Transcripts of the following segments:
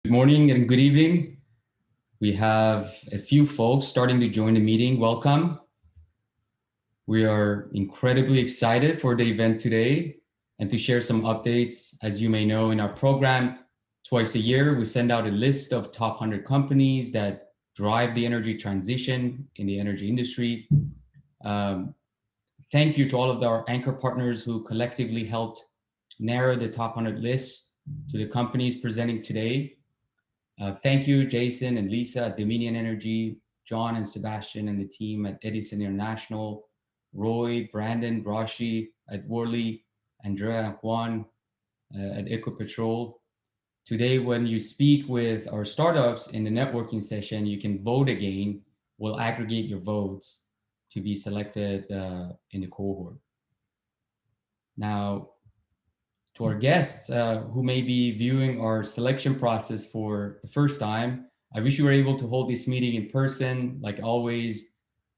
Good morning and good evening. We have a few folks starting to join the meeting. Welcome. We are incredibly excited for the event today and to share some updates. As you may know, in our program, twice a year, we send out a list of top 100 companies that drive the energy transition in the energy industry. Thank you to all of our anchor partners who collectively helped narrow the top 100 list to the companies presenting today. Thank you, Jason and Lisa at Dominion Energy, John and Sebastian and the team at Edison International, Roy, Brandon, Rashi at Worley, Andrea and Juan at Ecopetrol. Today, when you speak with our startups in the networking session, you can vote again. We'll aggregate your votes to be selected in the cohort. Now, to our guests who may be viewing our selection process for the first time, I wish you were able to hold this meeting in person, like always,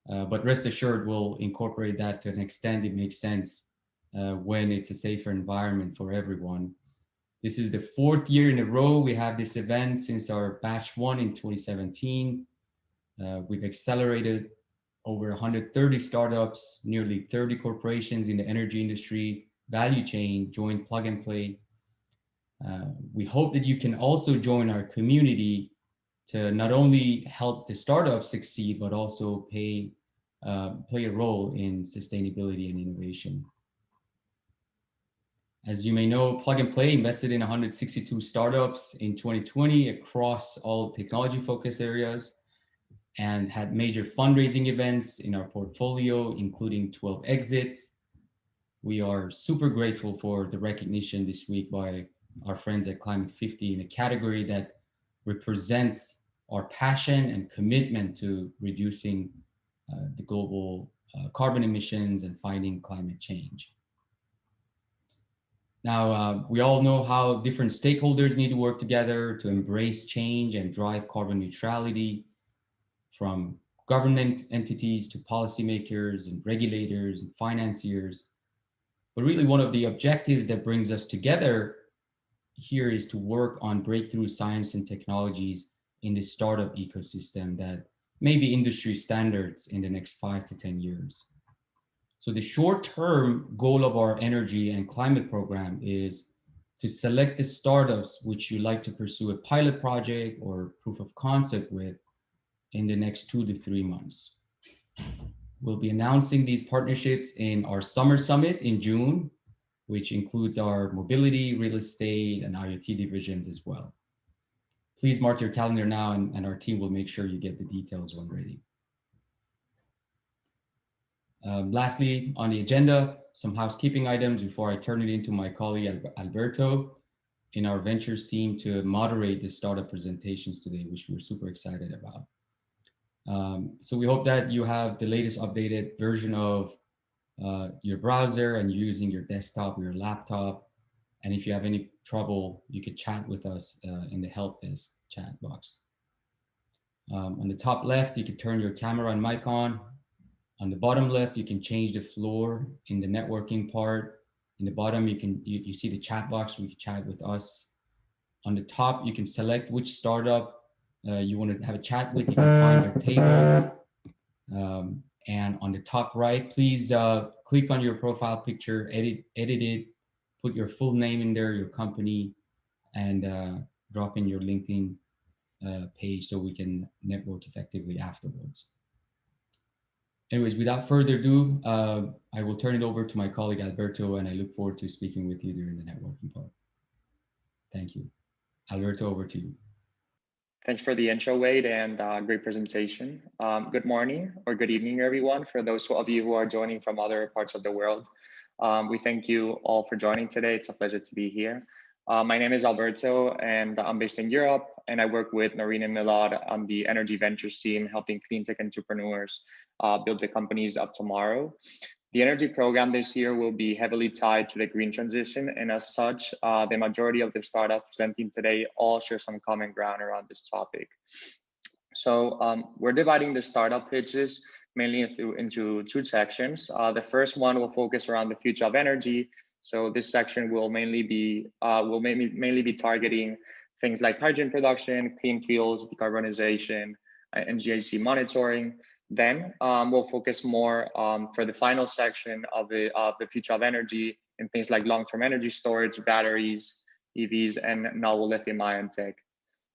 but rest assured we'll incorporate that to an extent it makes sense when it's a safer environment for everyone. This is the fourth year in a row we have this event since our batch one in 2017. We've accelerated over 130 startups, nearly 30 corporations in the energy industry value chain join Plug and Play. We hope that you can also join our community to not only help the startups succeed, but also play a role in sustainability and innovation. As you may know, Plug and Play invested in 162 startups in 2020 across all technology focus areas and had major fundraising events in our portfolio, including 12 exits. We are super grateful for the recognition this week by our friends at Climate 50 in a category that represents our passion and commitment to reducing the global carbon emissions and fighting climate change. Now, we all know how different stakeholders need to work together to embrace change and drive carbon neutrality, from government entities to policymakers and regulators and financiers. But really one of the objectives that brings us together here is to work on breakthrough science and technologies in the startup ecosystem that may be industry standards in the next 5 to 10 years. So the short-term goal of our energy and climate program is to select the startups which you like to pursue a pilot project or proof of concept with in the next 2 to 3 months. We'll be announcing these partnerships in our summer summit in June, which includes our mobility, real estate, and IoT divisions as well. Please mark your calendar now, and our team will make sure you get the details when ready. Lastly, on the agenda, some housekeeping items before I turn it into my colleague Alberto in our ventures team to moderate the startup presentations today, which we're super excited about. So we hope that you have the latest updated version of your browser and you're using your desktop or your laptop. And if you have any trouble, you could chat with us in the help desk chat box. On the top left, you can turn your camera and mic on. On the bottom left, you can change the floor in the networking part. In the bottom, you see the chat box where you can chat with us. On the top, you can select which startup you want to have a chat with. You can find your table. And on the top right, please click on your profile picture, edit it, put your full name in there, your company, and drop in your LinkedIn page so we can network effectively afterwards. Anyways, without further ado, I will turn it over to my colleague Alberto, and I look forward to speaking with you during the networking part. Thank you. Alberto, over to you. Thanks for the intro, Wade, and great presentation. Good morning or good evening, everyone. For those of you who are joining from other parts of the world, we thank you all for joining today. It's a pleasure to be here. My name is Alberto, and I'm based in Europe, and I work with Noreen and Milad on the Energy Ventures team, helping clean tech entrepreneurs build the companies of tomorrow. The energy program this year will be heavily tied to the green transition, and as such, the majority of the startups presenting today all share some common ground around this topic. So we're dividing the startup pitches mainly into two sections. The first one will focus around the future of energy. So this section will mainly be targeting things like hydrogen production, clean fuels, decarbonization, and GHG monitoring. Then we'll focus more for the final section of the future of energy in things like long-term energy storage, batteries, EVs, and novel lithium-ion tech.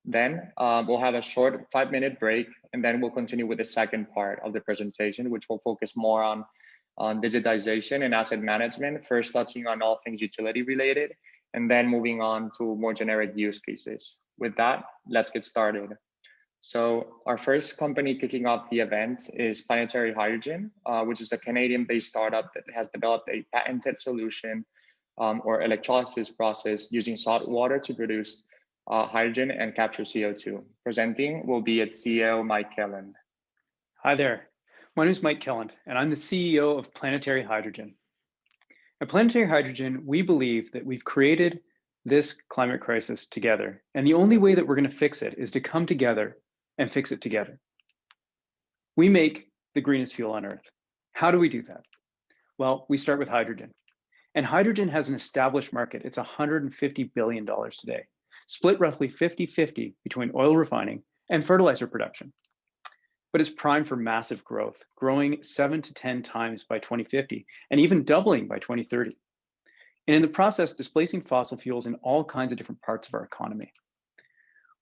Then we'll have a short 5-minute break, and then we'll continue with the second part of the presentation, which will focus more on digitization and asset management, first touching on all things utility related, and then moving on to more generic use cases. With that, let's get started. So our first company kicking off the event is Planetary Hydrogen, which is a Canadian-based startup that has developed a patented solution or electrolysis process using salt water to produce hydrogen and capture CO2. Presenting will be its CEO, Mike Kelland. Hi there. My name is Mike Kelland, and I'm the CEO of Planetary Hydrogen. At Planetary Hydrogen, we believe that we've created this climate crisis together, and the only way that we're going to fix it is to come together and fix it together. We make the greenest fuel on Earth. How do we do that? Well, we start with hydrogen. And hydrogen has an established market. It's $150 billion today, split roughly 50-50 between oil refining and fertilizer production. But it's primed for massive growth, growing 7 to 10 times by 2050, and even doubling by 2030. And in the process, displacing fossil fuels in all kinds of different parts of our economy.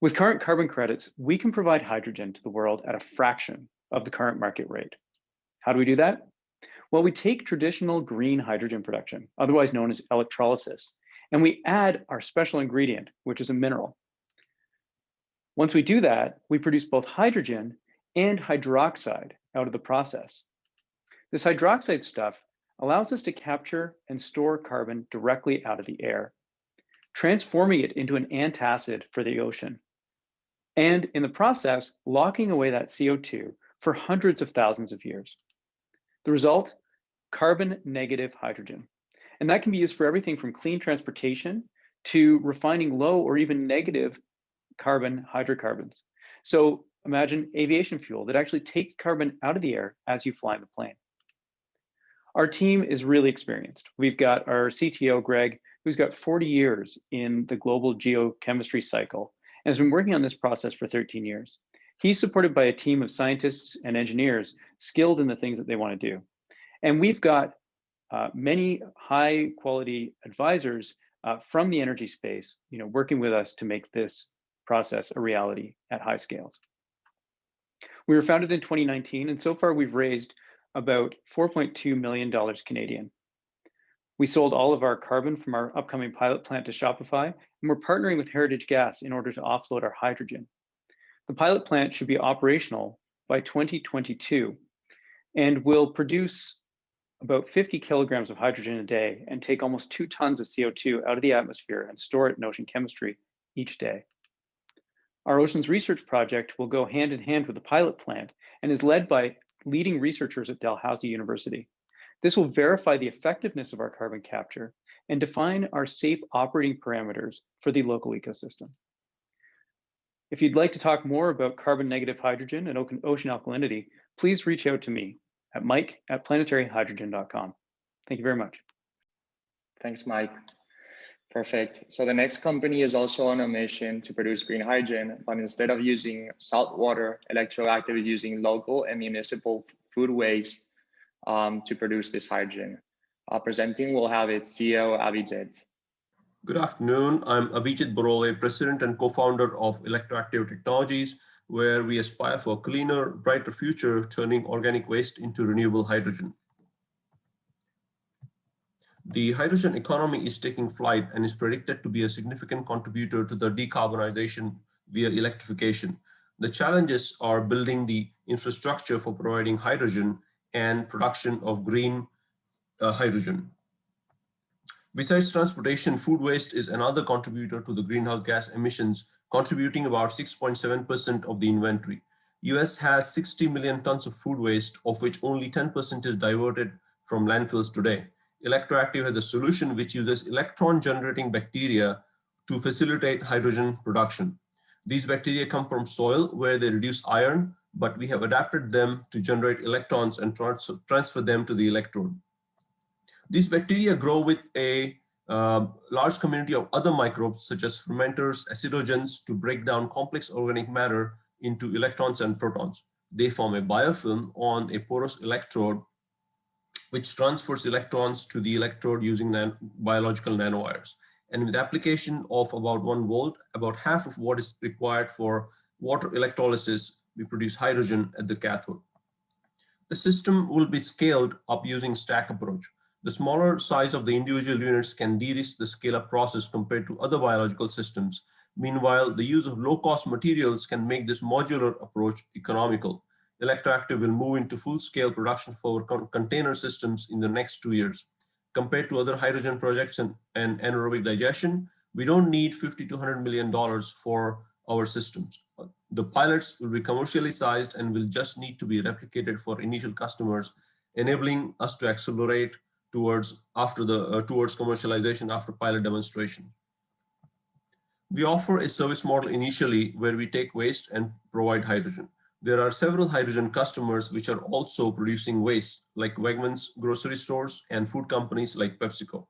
With current carbon credits, we can provide hydrogen to the world at a fraction of the current market rate. How do we do that? Well, we take traditional green hydrogen production, otherwise known as electrolysis, and we add our special ingredient, which is a mineral. Once we do that, we produce both hydrogen and hydroxide out of the process. This hydroxide stuff allows us to capture and store carbon directly out of the air, transforming it into an antacid for the ocean, and in the process, locking away that CO2 for hundreds of thousands of years. The result, carbon negative hydrogen. And that can be used for everything from clean transportation to refining low or even negative carbon hydrocarbons. So imagine aviation fuel that actually takes carbon out of the air as you fly the plane. Our team is really experienced. We've got our CTO, Greg, who's got 40 years in the global geochemistry cycle and has been working on this process for 13 years. He's supported by a team of scientists and engineers skilled in the things that they want to do. And we've got many high quality advisors from the energy space, working with us to make this process a reality at high scales. We were founded in 2019, and so far we've raised about $4.2 million Canadian. We sold all of our carbon from our upcoming pilot plant to Shopify, and we're partnering with Heritage Gas in order to offload our hydrogen. The pilot plant should be operational by 2022 and will produce about 50 kilograms of hydrogen a day and take almost 2 tons of CO2 out of the atmosphere and store it in ocean chemistry each day. Our Oceans Research Project will go hand in hand with the pilot plant and is led by leading researchers at Dalhousie University. This will verify the effectiveness of our carbon capture and define our safe operating parameters for the local ecosystem. If you'd like to talk more about carbon negative hydrogen and ocean alkalinity, please reach out to me at mike@planetaryhydrogen.com. Thank you very much. Thanks, Mike. Perfect. So the next company is also on a mission to produce green hydrogen, but instead of using salt water, Electroactive is using local and municipal food waste to produce this hydrogen. Presenting will have its CEO, Abhijit. Good afternoon. I'm Abhijit Borole, President and co-founder of Electroactive Technologies, where we aspire for a cleaner, brighter future, turning organic waste into renewable hydrogen. The hydrogen economy is taking flight and is predicted to be a significant contributor to the decarbonization via electrification. The challenges are building the infrastructure for providing hydrogen and production of green hydrogen. Besides transportation, food waste is another contributor to the greenhouse gas emissions, contributing about 6.7% of the inventory. US has 60 million tons of food waste, of which only 10% is diverted from landfills today. Electroactive has a solution which uses electron-generating bacteria to facilitate hydrogen production. These bacteria come from soil where they reduce iron, but we have adapted them to generate electrons and transfer them to the electrode. These bacteria grow with a large community of other microbes such as fermenters, acidogens to break down complex organic matter into electrons and protons. They form a biofilm on a porous electrode which transfers electrons to the electrode using biological nanowires. And with application of about 1 volt, about half of what is required for water electrolysis, we produce hydrogen at the cathode. The system will be scaled up using stack approach. The smaller size of the individual units can de-risk the scale-up process compared to other biological systems. Meanwhile, the use of low-cost materials can make this modular approach economical. Electroactive will move into full-scale production for container systems in the next 2 years. Compared to other hydrogen projects and anaerobic digestion, we don't need $50 to $100 million for our systems. The pilots will be commercially sized and will just need to be replicated for initial customers, enabling us to accelerate towards commercialization after pilot demonstration. We offer a service model initially where we take waste and provide hydrogen. There are several hydrogen customers which are also producing waste, like Wegmans grocery stores and food companies like PepsiCo.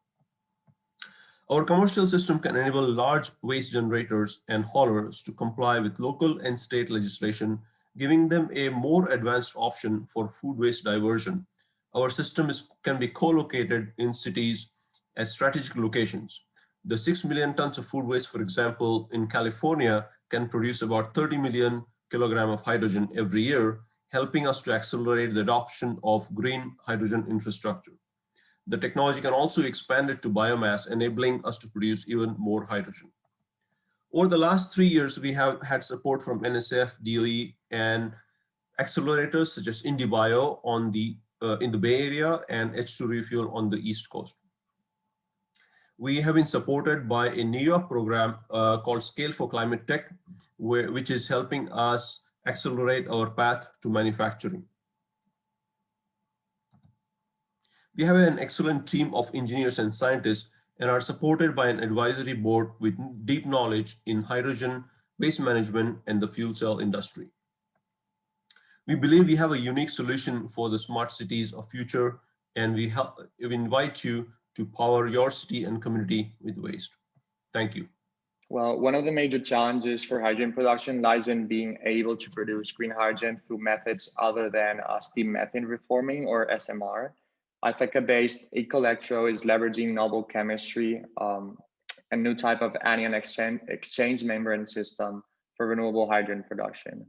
Our commercial system can enable large waste generators and haulers to comply with local and state legislation, giving them a more advanced option for food waste diversion. Our system can be co-located in cities at strategic locations. The 6 million tons of food waste, for example, in California can produce about 30 million kilograms of hydrogen every year, helping us to accelerate the adoption of green hydrogen infrastructure. The technology can also be expanded to biomass, enabling us to produce even more hydrogen. Over the last 3 years, we have had support from NSF, DOE, and accelerators such as IndieBio in the Bay Area and H2 Refuel on the East Coast. We have been supported by a New York program called Scale for Climate Tech, which is helping us accelerate our path to manufacturing. We have an excellent team of engineers and scientists and are supported by an advisory board with deep knowledge in hydrogen, waste management, and the fuel cell industry. We believe we have a unique solution for the smart cities of future, and we invite you to power your city and community with waste. Thank you. Well, one of the major challenges for hydrogen production lies in being able to produce green hydrogen through methods other than steam methane reforming or SMR. Ithaca-based Ecolectro is leveraging novel chemistry, a new type of anion exchange membrane system for renewable hydrogen production.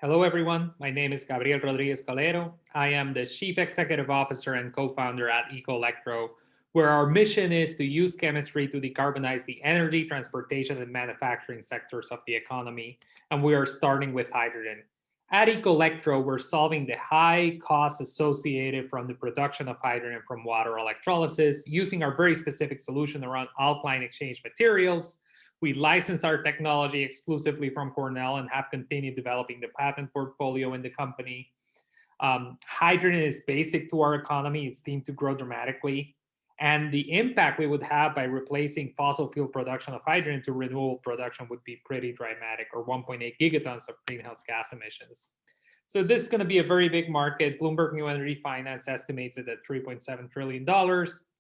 Hello, everyone. My name is Gabriel Rodriguez Calero. I am the Chief Executive Officer and co-founder at Ecolectro, where our mission is to use chemistry to decarbonize the energy, transportation, and manufacturing sectors of the economy. And we are starting with hydrogen. At Ecolectro, we're solving the high costs associated from the production of hydrogen from water electrolysis using our very specific solution around alkaline exchange materials. We license our technology exclusively from Cornell and have continued developing the patent portfolio in the company. Hydrogen is basic to our economy. It's deemed to grow dramatically. And the impact we would have by replacing fossil fuel production of hydrogen to renewable production would be pretty dramatic, or 1.8 gigatons of greenhouse gas emissions. So this is going to be a very big market. Bloomberg New Energy Finance estimates it at $3.7 trillion.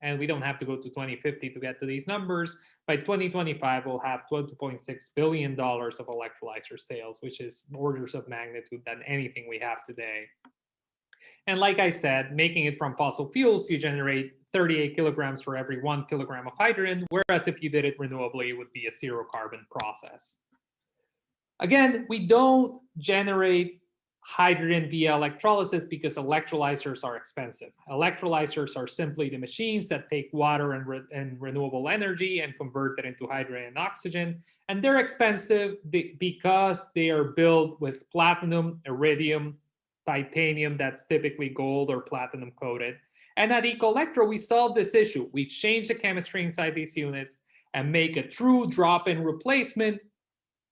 And we don't have to go to 2050 to get to these numbers. By 2025, we'll have $12.6 billion of electrolyzer sales, which is orders of magnitude than anything we have today. And like I said, making it from fossil fuels, you generate 38 kilograms for every 1 kilogram of hydrogen, whereas if you did it renewably, it would be a zero carbon process. Again, we don't generate hydrogen via electrolysis because electrolyzers are expensive. Electrolyzers are simply the machines that take water and renewable energy and convert it into hydrogen and oxygen. And they're expensive because they are built with platinum, iridium, titanium that's typically gold or platinum coated. And at Ecolectro, we solved this issue. We changed the chemistry inside these units and make a true drop-in replacement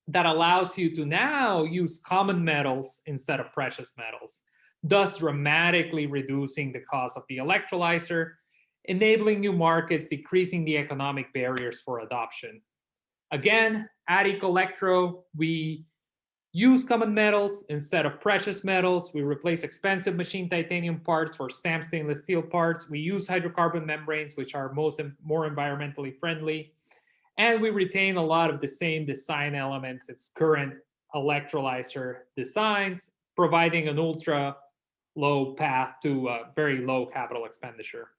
that allows you to now use common metals instead of precious metals, thus dramatically reducing the cost of the electrolyzer, enabling new markets, decreasing the economic barriers for adoption. Again, at Ecolectro, we use common metals instead of precious metals. We replace expensive machine titanium parts for stamped stainless steel parts. We use hydrocarbon membranes, which are more environmentally friendly. And we retain a lot of the same design elements its current electrolyzer designs, providing an ultra low path to very low capital expenditure.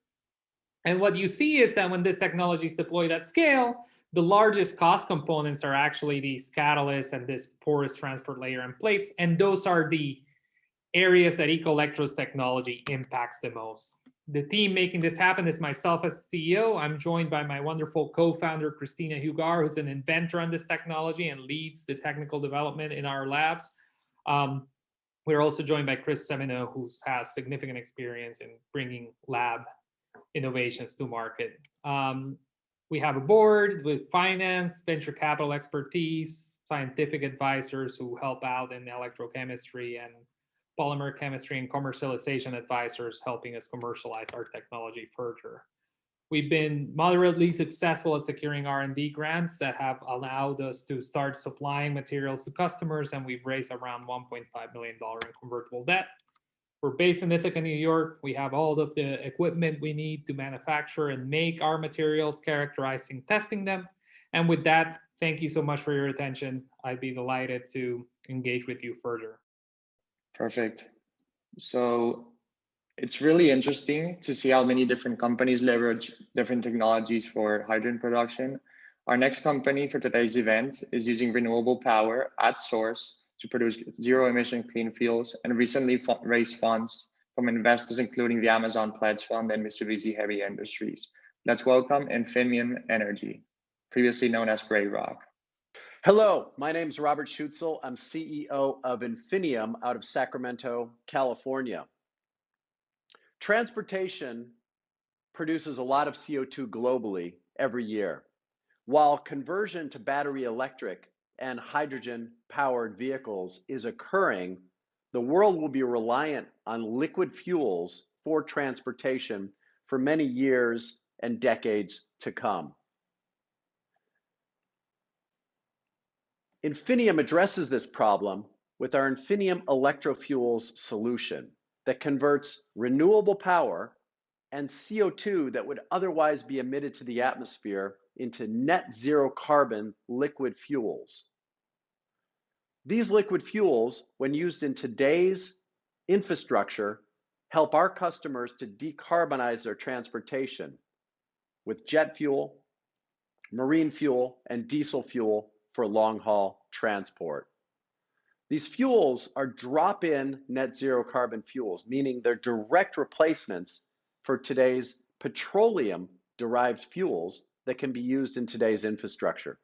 And what you see is that when this technology is deployed at scale, the largest cost components are actually these catalysts and this porous transport layer and plates. And those are the areas that Ecolectro's technology impacts the most. The team making this happen is myself as CEO. I'm joined by my wonderful co-founder, Christina Hugar, who's an inventor on this technology and leads the technical development in our labs. We're also joined by Chris Semino, who has significant experience in bringing lab innovations to market. We have a board with finance, venture capital expertise, scientific advisors who help out in electrochemistry and polymer chemistry, and commercialization advisors helping us commercialize our technology further. We've been moderately successful at securing R&D grants that have allowed us to start supplying materials to customers, and we've raised around $1.5 million in convertible debt. We're based in Ithaca, New York. We have all of the equipment we need to manufacture and make our materials, characterizing, testing them. And with that, thank you so much for your attention. I'd be delighted to engage with you further. Perfect. So it's really interesting to see how many different companies leverage different technologies for hydrogen production. Our next company for today's event is using renewable power at source to produce zero emission clean fuels, and recently raised funds from investors, including the Amazon Pledge Fund and Mitsubishi Heavy Industries. Let's welcome Infinium Energy, previously known as Grey Rock. Hello, my name is Robert Schutzel. I'm CEO of Infinium out of Sacramento, California. Transportation produces a lot of CO2 globally every year. While conversion to battery electric and hydrogen-powered vehicles is occurring, the world will be reliant on liquid fuels for transportation for many years and decades to come. Infinium addresses this problem with our Infinium Electrofuels solution that converts renewable power and CO2 that would otherwise be emitted to the atmosphere into net zero carbon liquid fuels. These liquid fuels, when used in today's infrastructure, help our customers to decarbonize their transportation with jet fuel, marine fuel, and diesel fuel for long-haul transport. These fuels are drop-in net zero carbon fuels, meaning they're direct replacements for today's petroleum-derived fuels that can be used in today's infrastructure.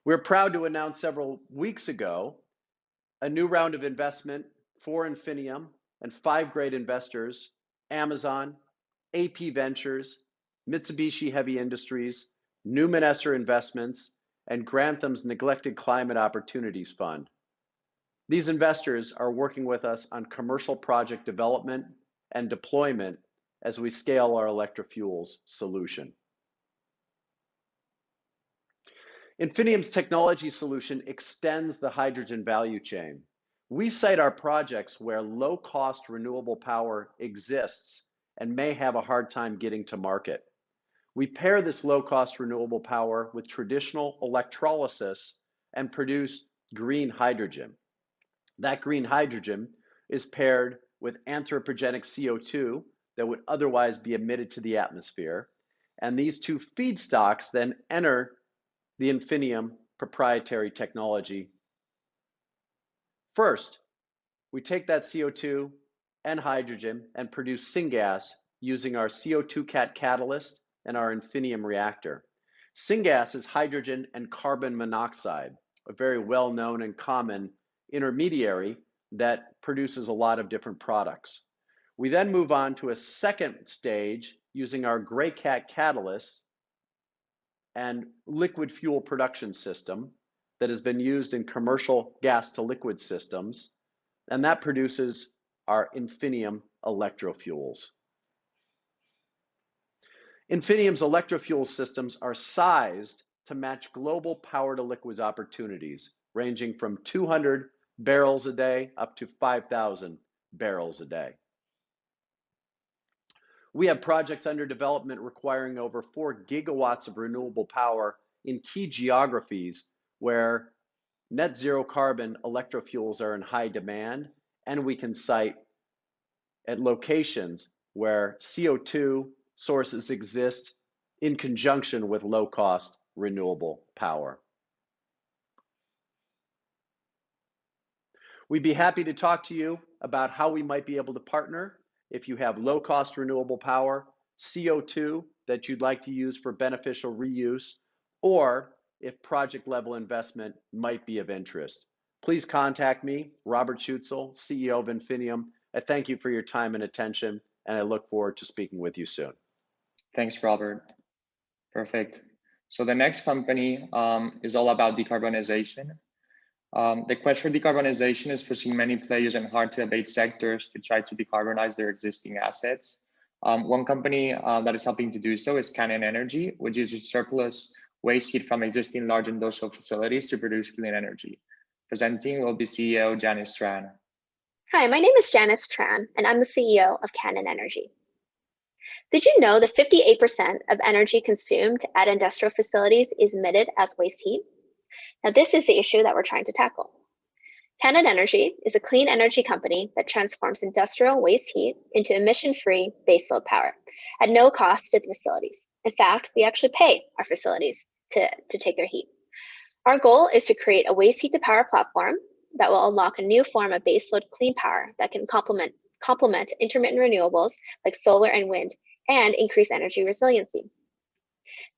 We're proud to announce several weeks ago a new round of investment for Infinium and 5 great investors: Amazon, AP Ventures, Mitsubishi Heavy Industries, Newman Esser Investments, and Grantham's Neglected Climate Opportunities Fund. These investors are working with us on commercial project development and deployment as we scale our electrofuels solution. Infinium's technology solution extends the hydrogen value chain. We cite our projects where low-cost renewable power exists and may have a hard time getting to market. We pair this low-cost renewable power with traditional electrolysis and produce green hydrogen. That green hydrogen is paired with anthropogenic CO2 that would otherwise be emitted to the atmosphere, and these two feedstocks then enter the Infinium proprietary technology. First, we take that CO2 and hydrogen and produce syngas using our CO2 catalyst and our Infinium reactor. Syngas is hydrogen and carbon monoxide, a very well-known and common intermediary that produces a lot of different products. We then move on to a second stage using our GreyCat catalyst and liquid fuel production system that has been used in commercial gas to liquid systems, and that produces our Infinium electrofuels. Infinium's electrofuel systems are sized to match global power to liquids opportunities, ranging from 200 barrels a day up to 5,000 barrels a day. We have projects under development requiring over 4 gigawatts of renewable power in key geographies where net zero carbon electrofuels are in high demand, and we can cite at locations where CO2 sources exist in conjunction with low-cost renewable power. We'd be happy to talk to you about how we might be able to partner if you have low-cost renewable power, CO2 that you'd like to use for beneficial reuse, or if project-level investment might be of interest. Please contact me, Robert Schutzel, CEO of Infinium. I thank you for your time and attention, and I look forward to speaking with you soon. Thanks, Robert. Perfect. So the next company is all about decarbonization. The quest for decarbonization is pushing many players in hard-to-abate sectors to try to decarbonize their existing assets. One company that is helping to do so is Cannon Energy, which uses surplus waste heat from existing large industrial facilities to produce clean energy. Presenting will be CEO Janice Tran. Hi, my name is Janice Tran, and I'm the CEO of Cannon Energy. Did you know that 58% of energy consumed at industrial facilities is emitted as waste heat? Now, this is the issue that we're trying to tackle. Cannon Energy is a clean energy company that transforms industrial waste heat into emission-free baseload power at no cost to the facilities. In fact, we actually pay our facilities to take their heat. Our goal is to create a waste heat to power platform that will unlock a new form of baseload clean power that can complement intermittent renewables like solar and wind and increase energy resiliency.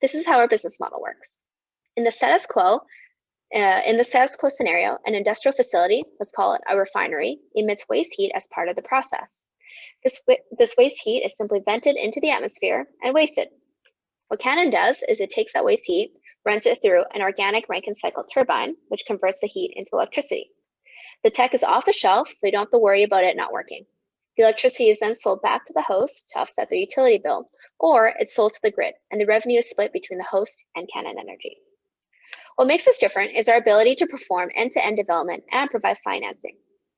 This is how our business model works. In the status quo scenario, an industrial facility, let's call it a refinery, emits waste heat as part of the process. This waste heat is simply vented into the atmosphere and wasted. What Cannon does is it takes that waste heat, runs it through an organic Rankine cycle turbine, which converts the heat into electricity. The tech is off the shelf, so you don't have to worry about it not working. The electricity is then sold back to the host to offset their utility bill, or it's sold to the grid, and the revenue is split between the host and Cannon Energy. What makes us different is our ability to perform end-to-end development and provide financing.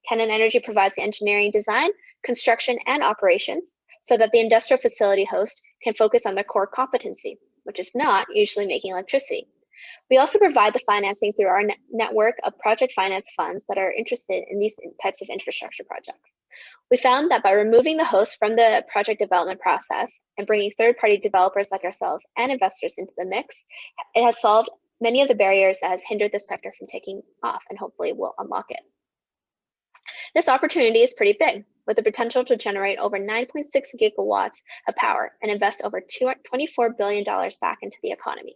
Cannon Energy provides the engineering design, construction, and operations so that the industrial facility host can focus on their core competency, which is not usually making electricity. We also provide the financing through our network of project finance funds that are interested in these types of infrastructure projects. We found that by removing the host from the project development process and bringing third-party developers like ourselves and investors into the mix, it has solved many of the barriers that has hindered this sector from taking off, and hopefully will unlock it. This opportunity is pretty big, with the potential to generate over 9.6 gigawatts of power and invest over $24 billion back into the economy.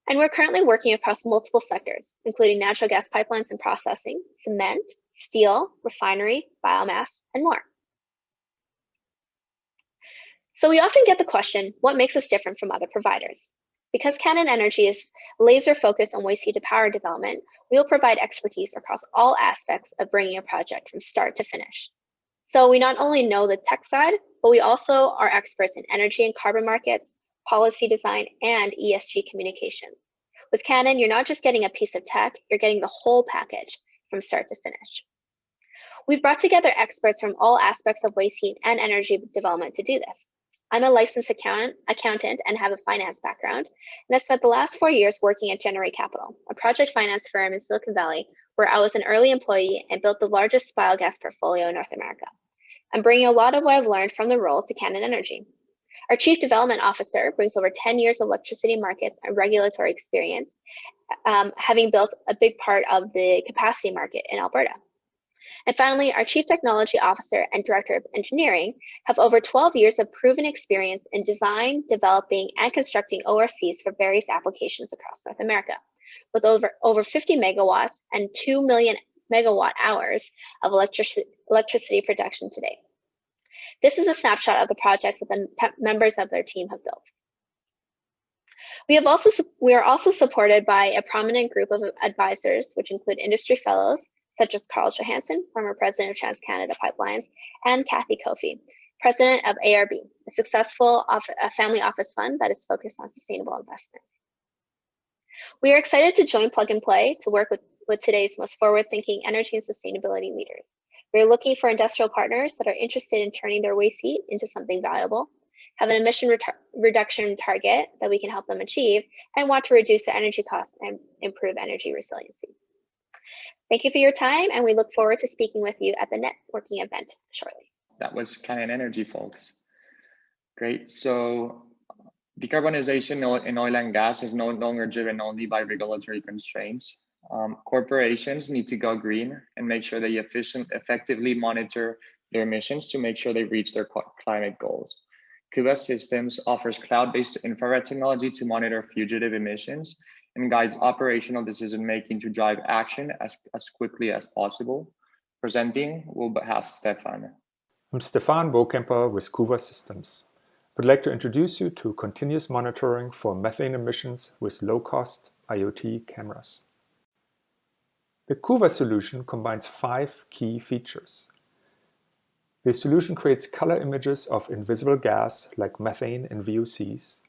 And we're currently working across multiple sectors, including natural gas pipelines and processing, cement, steel, refinery, biomass, and more. So we often get the question, what makes us different from other providers? Because Cannon Energy is laser focused on waste heat to power development, we will provide expertise across all aspects of bringing a project from start to finish. So we not only know the tech side, but we also are experts in energy and carbon markets, policy design, and ESG communications. With Cannon, you're not just getting a piece of tech, you're getting the whole package from start to finish. We've brought together experts from all aspects of waste heat and energy development to do this. I'm a licensed accountant and have a finance background, and I spent the last 4 years working at Generate Capital, a project finance firm in Silicon Valley, where I was an early employee and built the largest biogas portfolio in North America. I'm bringing a lot of what I've learned from the role to Cannon Energy. Our Chief Development Officer brings over 10 years of electricity markets and regulatory experience, having built a big part of the capacity market in Alberta. And finally, our Chief Technology Officer and Director of Engineering have over 12 years of proven experience in design, developing, and constructing ORCs for various applications across North America, with over 50 megawatts and 2 million megawatt hours of electricity production today. This is a snapshot of the projects that the members of their team have built. We are also supported by a prominent group of advisors, which include industry fellows, such as Carl Johansson, former president of TransCanada Pipelines, and Kathy Kofi, president of ARB, a successful family office fund that is focused on sustainable investment. We are excited to join Plug and Play to work with today's most forward-thinking energy and sustainability leaders. We are looking for industrial partners that are interested in turning their waste heat into something valuable, have an emission reduction target that we can help them achieve, and want to reduce their energy costs and improve energy resiliency. Thank you for your time, and we look forward to speaking with you at the networking event shortly. That was Cannon Energy, folks. Great. So decarbonization in oil and gas is no longer driven only by regulatory constraints. Corporations need to go green and make sure they effectively monitor their emissions to make sure they reach their climate goals. Kuva Systems offers cloud-based infrared technology to monitor fugitive emissions and guides operational decision-making to drive action as quickly as possible. Presenting, we'll have Stefan. I'm Stefan Bokemper with Kuva Systems. I'd like to introduce you to continuous monitoring for methane emissions with low-cost IoT cameras. The Kuva solution combines 5 key features. The solution creates color images of invisible gas like methane and VOCs.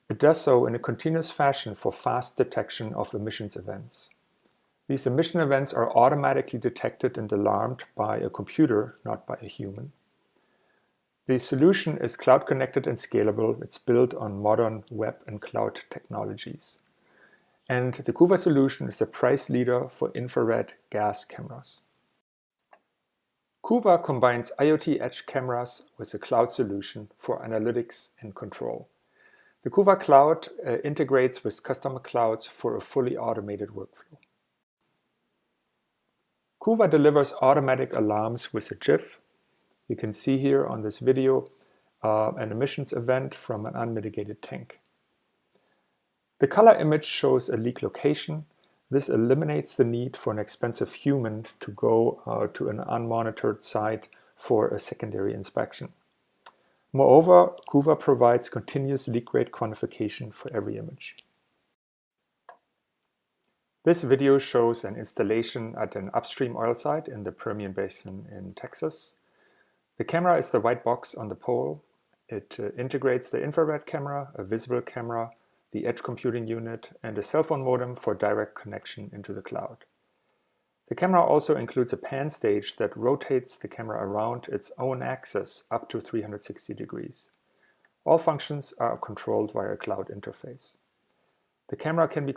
It does so in a continuous fashion for fast detection of emissions events. These emission events are automatically detected and alarmed by a computer, not by a human. The solution is cloud connected and scalable. It's built on modern web and cloud technologies. And the Kuva solution is a price leader for infrared gas cameras. Kuva combines IoT edge cameras with a cloud solution for analytics and control. The Kuva Cloud integrates with customer clouds for a fully automated workflow. Kuva delivers automatic alarms with a GIF. You can see here on this video an emissions event from an unmitigated tank. The color image shows a leak location. This eliminates the need for an expensive human to go to an unmonitored site for a secondary inspection. Moreover, Kuva provides continuous leak rate quantification for every image. This video shows an installation at an upstream oil site in the Permian Basin in Texas. The camera is the white box on the pole. It integrates the infrared camera, a visible camera, the edge computing unit, and a cell phone modem for direct connection into the cloud. The camera also includes a pan stage that rotates the camera around its own axis up to 360 degrees. All functions are controlled via a cloud interface. The camera can be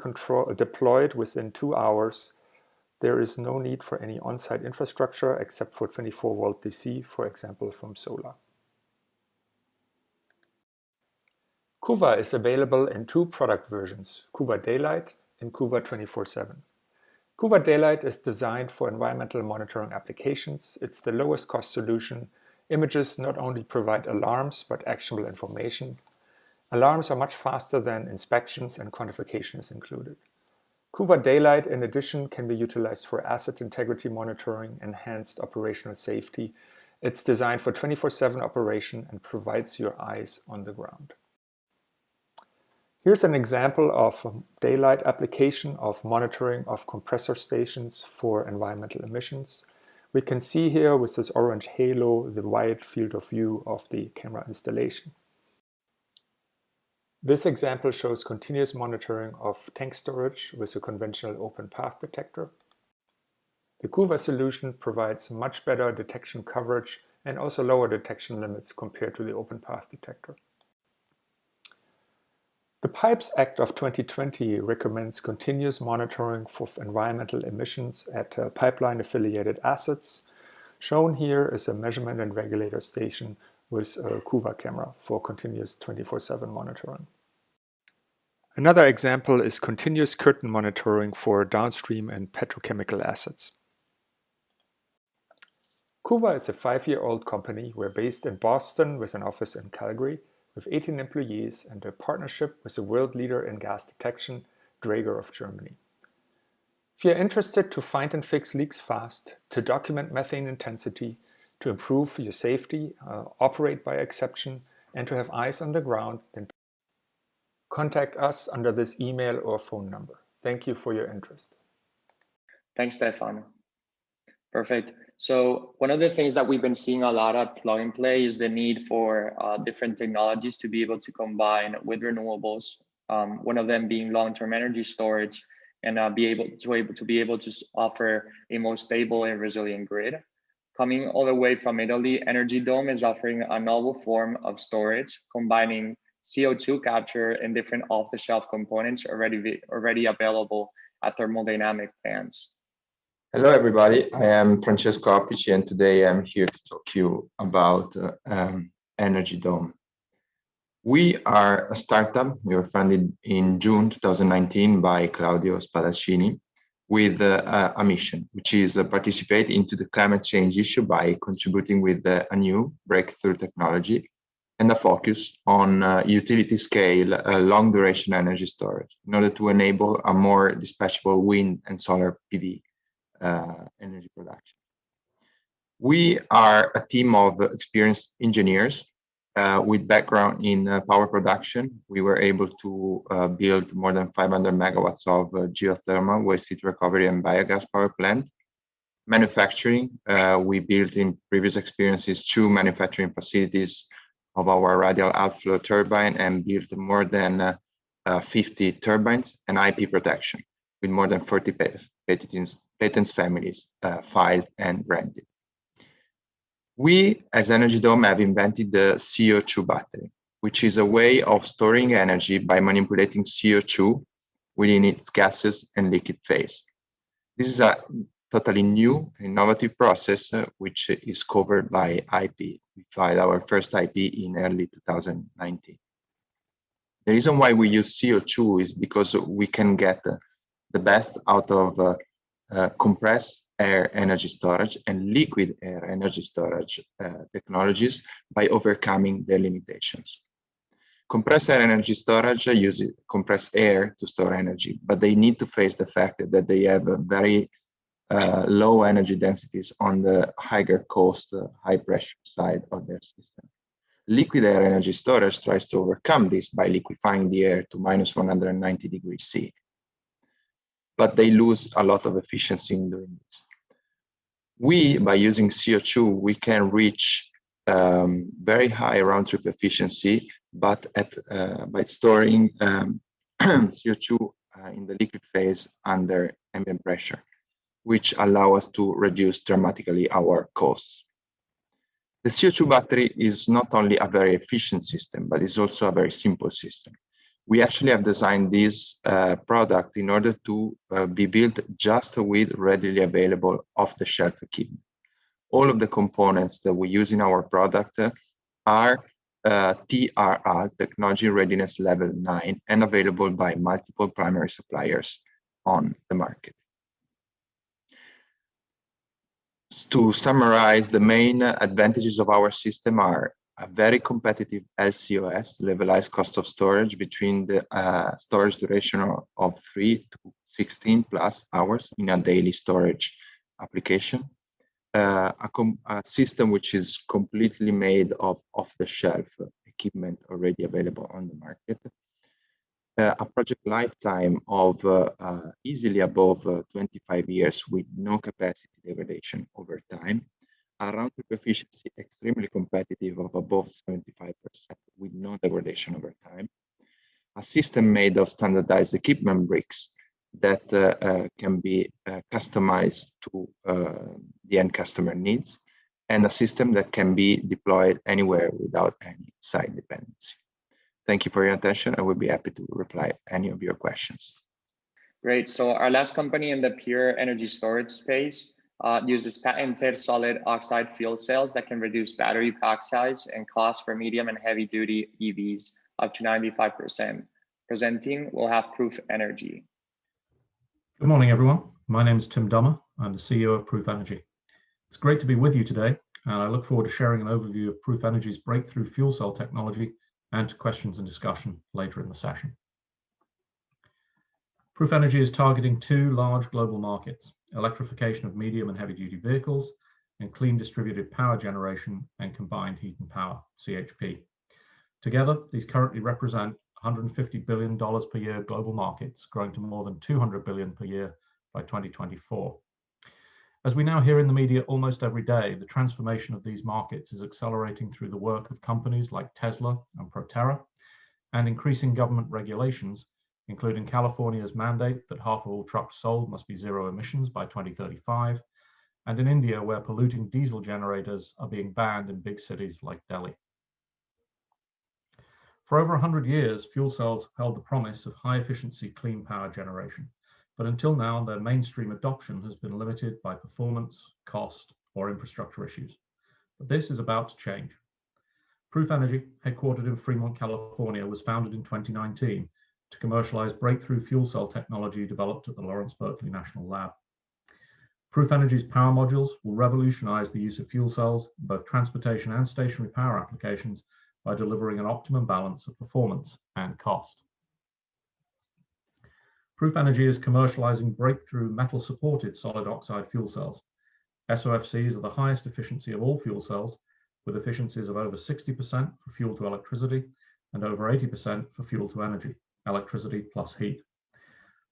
deployed within 2 hours. There is no need for any on-site infrastructure except for 24-volt DC, for example, from solar. Kuva is available in 2 product versions, Kuva Daylight and Kuva 24/7. Kuva Daylight is designed for environmental monitoring applications. It's the lowest cost solution. Images not only provide alarms, but actionable information. Alarms are much faster than inspections and quantification is included. Kuva Daylight, in addition, can be utilized for asset integrity monitoring, enhanced operational safety. It's designed for 24/7 operation and provides your eyes on the ground. Here's an example of a daylight application of monitoring of compressor stations for environmental emissions. We can see here with this orange halo the wide field of view of the camera installation. This example shows continuous monitoring of tank storage with a conventional open path detector. The Kuva solution provides much better detection coverage and also lower detection limits compared to the open path detector. The Pipes Act of 2020 recommends continuous monitoring for environmental emissions at pipeline-affiliated assets. Shown here is a measurement and regulator station with a Kuva camera for continuous 24/7 monitoring. Another example is continuous curtain monitoring for downstream and petrochemical assets. Kuva is a 5-year-old company. We're based in Boston with an office in Calgary, with 18 employees and a partnership with a world leader in gas detection, Draeger of Germany. If you're interested to find and fix leaks fast, to document methane intensity, to improve your safety, operate by exception, and to have eyes on the ground, then contact us under this email or phone number. Thank you for your interest. Thanks, Stefan. Perfect. So one of the things that we've been seeing a lot at Plug and Play is the need for different technologies to be able to combine with renewables one of them being long-term energy storage, and be able to offer a more stable and resilient grid. Coming all the way from Italy, Energy Dome is offering a novel form of storage, combining CO2 capture and different off-the-shelf components already available at thermodynamic plants. Hello, everybody. I am Francesco Appici, and today I'm here to talk to you about Energy Dome. We are a startup. We were founded in June 2019 by Claudio Spadaccini with a mission, which is participate into the climate change issue by contributing with a new breakthrough technology and a focus on utility scale long duration energy storage in order to enable a more dispatchable wind and solar PV energy production. We are a team of experienced engineers with background in power production. We were able to build more than 500 megawatts of geothermal, waste heat recovery, and biogas power plant. Manufacturing, we built in previous experiences 2 manufacturing facilities of our radial outflow turbine and built more than 50 turbines, and IP protection with more than 40 patents families filed and granted. We, as Energy Dome, have invented the CO2 battery, which is a way of storing energy by manipulating CO2 within its gaseous and liquid phase. This is a totally new, innovative process, which is covered by IP. We filed our first IP in early 2019. The reason why we use CO2 is because we can get the best out of compressed air energy storage and liquid air energy storage technologies by overcoming their limitations. Compressed air energy storage uses compressed air to store energy, but they need to face the fact that they have a very low energy densities on the higher cost, high pressure side of their system. Liquid air energy storage tries to overcome this by liquefying the air to minus 190 degrees C. But they lose a lot of efficiency in doing this. We, by using CO2, we can reach very high round trip efficiency, but by storing CO2 in the liquid phase under ambient pressure, which allow us to reduce dramatically our costs. The CO2 battery is not only a very efficient system, but it's also a very simple system. We actually have designed this product in order to be built just with readily available off-the-shelf equipment. All of the components that we use in our product are TRL, Technology Readiness Level 9, and available by multiple primary suppliers on the market. To summarize, the main advantages of our system are a very competitive LCOS, levelized cost of storage, between the storage duration of 3 to 16 plus hours in a daily storage application. A system which is completely made of off-the-shelf equipment already available on the market. A project lifetime of easily above 25 years with no capacity degradation over time. A round trip efficiency extremely competitive of above 75% with no degradation over time. A system made of standardized equipment bricks that can be customized to the end customer needs, and a system that can be deployed anywhere without any site dependency. Thank you for your attention. I will be happy to reply any of your questions. Great. So our last company in the pure energy storage space uses patented solid oxide fuel cells that can reduce battery pack size and cost for medium and heavy duty EVs up to 95%. Presenting, we'll have Proof Energy. Good morning, everyone. My name is Tim Dummer. I'm the CEO of Proof Energy. It's great to be with you today, and I look forward to sharing an overview of Proof Energy's breakthrough fuel cell technology and to questions and discussion later in the session. Proof Energy is targeting 2 large global markets: electrification of medium and heavy duty vehicles, and clean distributed power generation and combined heat and power, CHP. Together, these currently represent $150 billion per year global markets, growing to more than $200 billion per year by 2024. As we now hear in the media almost every day, the transformation of these markets is accelerating through the work of companies like Tesla and Proterra, and increasing government regulations, including California's mandate that half of all trucks sold must be zero emissions by 2035, and in India, where polluting diesel generators are being banned in big cities like Delhi. For over 100 years, fuel cells held the promise of high-efficiency clean power generation, but until now, their mainstream adoption has been limited by performance, cost, or infrastructure issues. But this is about to change. Proof Energy, headquartered in Fremont, California, was founded in 2019 to commercialize breakthrough fuel cell technology developed at the Lawrence Berkeley National Lab. Proof Energy's power modules will revolutionize the use of fuel cells in both transportation and stationary power applications by delivering an optimum balance of performance and cost. Proof Energy is commercializing breakthrough metal-supported solid oxide fuel cells. SOFCs are the highest efficiency of all fuel cells, with efficiencies of over 60% for fuel to electricity and over 80% for fuel to energy, electricity plus heat.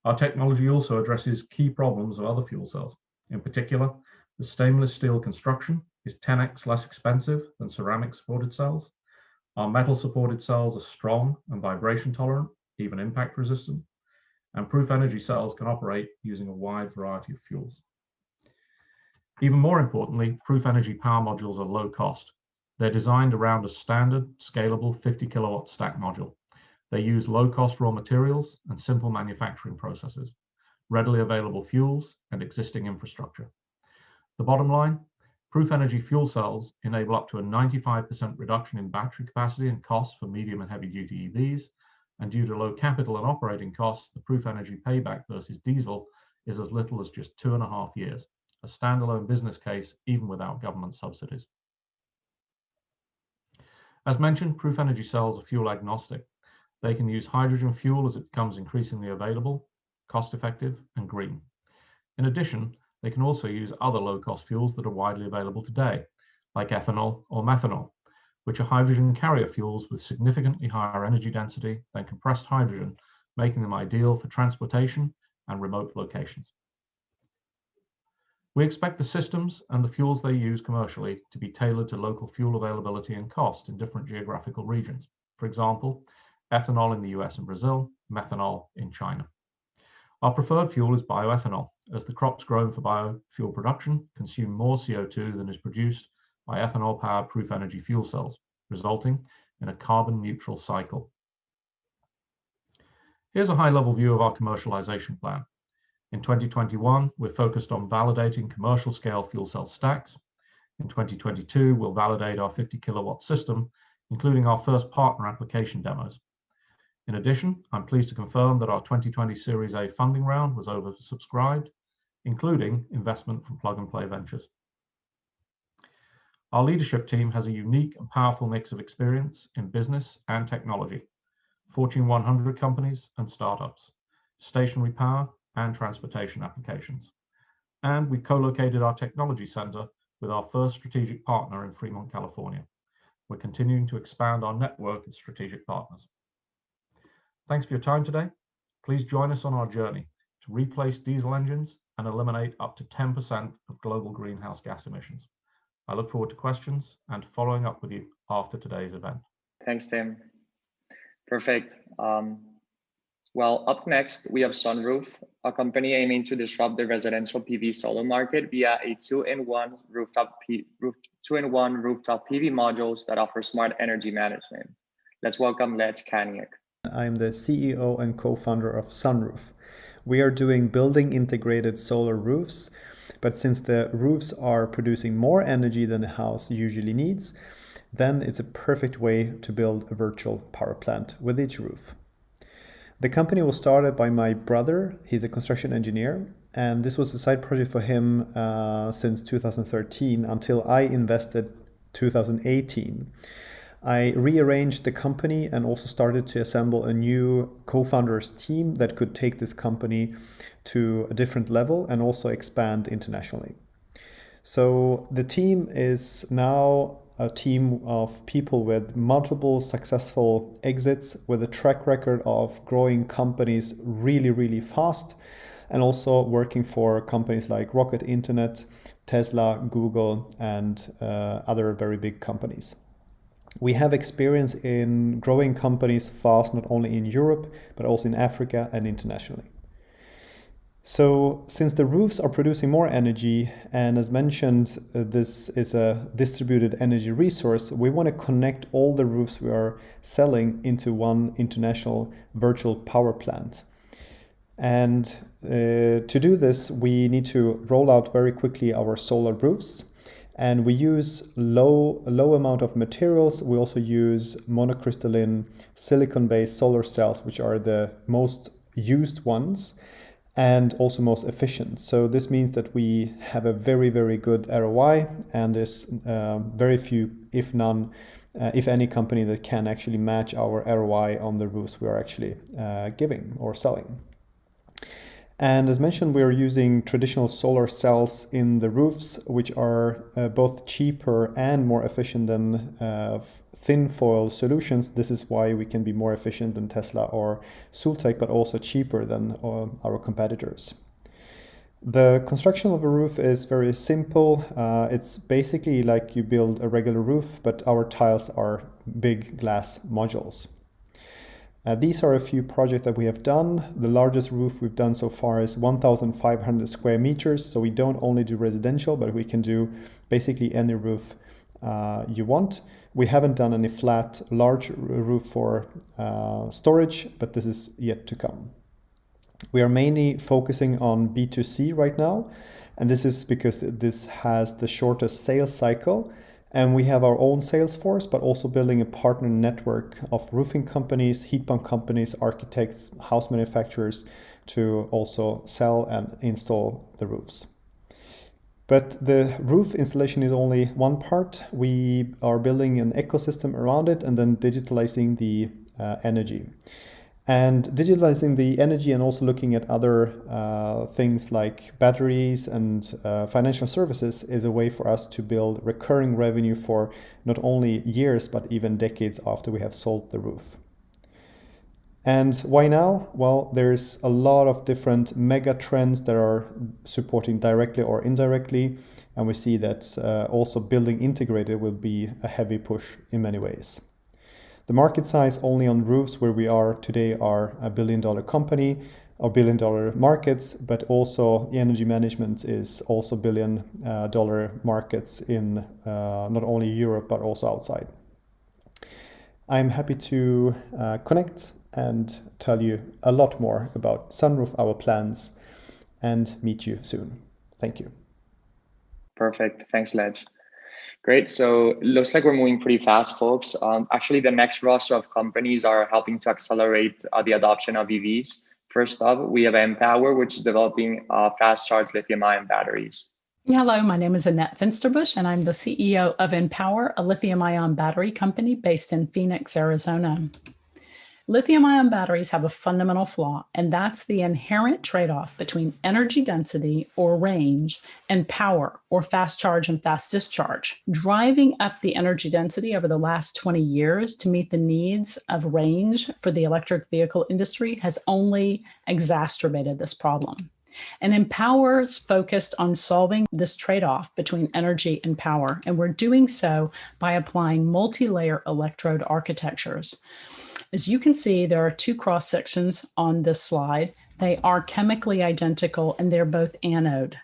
Our technology also addresses key problems of other fuel cells. In particular, the stainless steel construction is 10x less expensive than ceramic supported cells. Our metal supported cells are strong and vibration tolerant, even impact resistant, and Proof Energy cells can operate using a wide variety of fuels. Even more importantly, Proof Energy power modules are low cost. They're designed around a standard, scalable 50 kilowatt stack module. They use low cost raw materials and simple manufacturing processes, readily available fuels, and existing infrastructure. The bottom line, Proof Energy fuel cells enable up to a 95% reduction in battery capacity and costs for medium and heavy duty EVs, and due to low capital and operating costs, the Proof Energy payback versus diesel is as little as just 2.5 years, a standalone business case even without government subsidies. As mentioned, Proof Energy cells are fuel agnostic. They can use hydrogen fuel as it becomes increasingly available, cost effective, and green. In addition, they can also use other low-cost fuels that are widely available today, like ethanol or methanol, which are hydrogen carrier fuels with significantly higher energy density than compressed hydrogen, making them ideal for transportation and remote locations. We expect the systems and the fuels they use commercially to be tailored to local fuel availability and cost in different geographical regions. For example, ethanol in the US and Brazil, methanol in China. Our preferred fuel is bioethanol, as the crops grown for biofuel production consume more CO2 than is produced by ethanol-powered Proof Energy fuel cells, resulting in a carbon neutral cycle. Here's a high-level view of our commercialization plan. In 2021, we're focused on validating commercial scale fuel cell stacks. In 2022, we'll validate our 50 kilowatt system, including our first partner application demos. In addition, I'm pleased to confirm that our 2020 Series A funding round was oversubscribed, including investment from Plug and Play Ventures. Our leadership team has a unique and powerful mix of experience in business and technology, Fortune 100 companies and startups, stationary power and transportation applications. And we've co-located our technology center with our first strategic partner in Fremont, California. We're continuing to expand our network of strategic partners. Thanks for your time today. Please join us on our journey to replace diesel engines and eliminate up to 10% of global greenhouse gas emissions. I look forward to questions and following up with you after today's event. Thanks, Tim. Perfect. Well, up next, we have Sunroof, a company aiming to disrupt the residential PV solar market via a two-in-one rooftop PV modules that offer smart energy management. Let's welcome Lej Kaniak. I'm the CEO and co-founder of Sunroof. We are doing building integrated solar roofs, but since the roofs are producing more energy than a house usually needs, then it's a perfect way to build a virtual power plant with each roof. The company was started by my brother. He's a construction engineer, and this was a side project for him since 2013 until I invested 2018. I rearranged the company and also started to assemble a new co-founders team that could take this company to a different level and also expand internationally. So the team is now a team of people with multiple successful exits, with a track record of growing companies really, really fast, and also working for companies like Rocket Internet, Tesla, Google, and other very big companies. We have experience in growing companies fast, not only in Europe, but also in Africa and internationally. So since the roofs are producing more energy, and as mentioned, this is a distributed energy resource, we want to connect all the roofs we are selling into one international virtual power plant. And to do this, we need to roll out very quickly our solar roofs. And we use low amount of materials. We also use monocrystalline silicon-based solar cells, which are the most used ones and also most efficient. So this means that we have a very, very good ROI, and there's very few, if none, if any company that can actually match our ROI on the roofs we are actually giving or selling. And as mentioned, we are using traditional solar cells in the roofs, which are both cheaper and more efficient than thin foil solutions. This is why we can be more efficient than Tesla or Sultec, but also cheaper than our competitors. The construction of a roof is very simple. It's basically like you build a regular roof, but our tiles are big glass modules. These are a few projects that we have done. The largest roof we've done so far is 1,500 square meters. So we don't only do residential, but we can do basically any roof you want. We haven't done any flat, large roof for storage, but this is yet to come. We are mainly focusing on B2C right now, and this is because this has the shortest sales cycle. And we have our own sales force, but also building a partner network of roofing companies, heat pump companies, architects, house manufacturers to also sell and install the roofs. But the roof installation is only one part. We are building an ecosystem around it and then digitalizing the energy. And digitalizing the energy and also looking at other things like batteries and financial services is a way for us to build recurring revenue for not only years, but even decades after we have sold the roof. And why now? Well, there's a lot of different mega trends that are supporting directly or indirectly. And we see that also building integrated will be a heavy push in many ways. The market size only on roofs where we are today are $1 billion company or $1 billion markets, but also the energy management is also $1 billion markets in not only Europe, but also outside. I'm happy to connect and tell you a lot more about Sunroof, our plans, and meet you soon. Thank you. Perfect. Thanks, Ledge. Great. So looks like we're moving pretty fast, folks. Actually, the next roster of companies are helping to accelerate the adoption of EVs. First up, we have Empower, which is developing fast charge lithium-ion batteries. Hello, my name is Annette Finsterbush, and I'm the CEO of Empower, a lithium-ion battery company based in Phoenix, Arizona. Lithium-ion batteries have a fundamental flaw, and that's the inherent trade-off between energy density or range and power or fast charge and fast discharge. Driving up the energy density over the last 20 years to meet the needs of range for the electric vehicle industry has only exacerbated this problem. And Empower is focused on solving this trade-off between energy and power, and we're doing so by applying multi-layer electrode architectures. As you can see, there are two cross sections on this slide. They are chemically identical and they're both anode.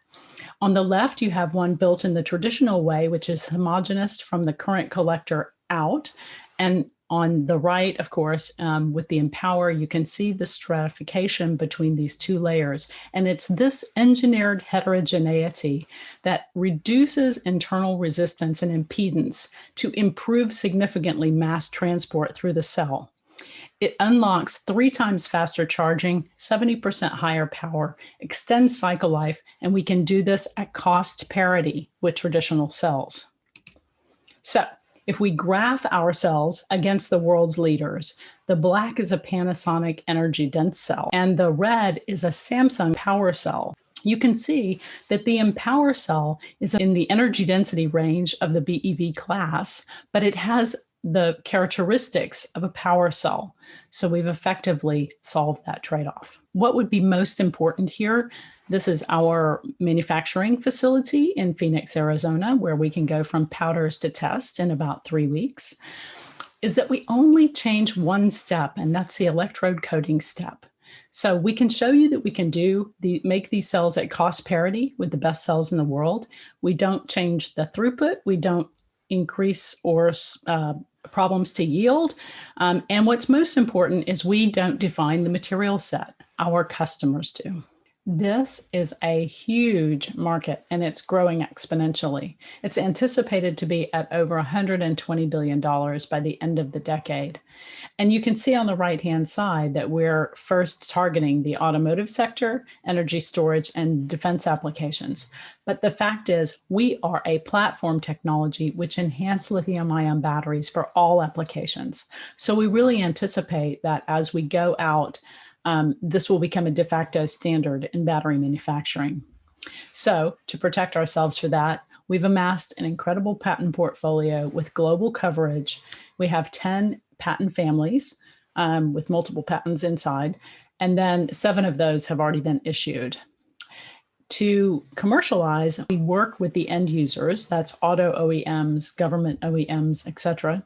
On the left, you have one built in the traditional way, which is homogeneous from the current collector out. And on the right, of course, with the Empower, you can see the stratification between these two layers. And it's this engineered heterogeneity that reduces internal resistance and impedance to improve significantly mass transport through the cell. It unlocks 3 times faster charging, 70% higher power, extends cycle life, and we can do this at cost parity with traditional cells. So if we graph our cells against the world's leaders, the black is a Panasonic energy dense cell, and the red is a Samsung power cell. You can see that the Empower cell is in the energy density range of the BEV class, but it has the characteristics of a power cell. So we've effectively solved that trade-off. What would be most important here? This is our manufacturing facility in Phoenix, Arizona, where we can go from powders to test in about 3 weeks. is that we only change one step, and that's the electrode coating step. So we can show you that we can make these cells at cost parity with the best cells in the world. We don't change the throughput. We don't increase or problems to yield. And what's most important is we don't define the material set. Our customers do. This is a huge market and it's growing exponentially. It's anticipated to be at over $120 billion by the end of the decade. And you can see on the right-hand side that we're first targeting the automotive sector, energy storage, and defense applications. But the fact is, we are a platform technology which enhances lithium-ion batteries for all applications. So we really anticipate that as we go out, this will become a de facto standard in battery manufacturing. So to protect ourselves for that, we've amassed an incredible patent portfolio with global coverage. We have 10 patent families with multiple patents inside, and then 7 of those have already been issued. To commercialize, we work with the end users, that's auto OEMs, government OEMs, et cetera.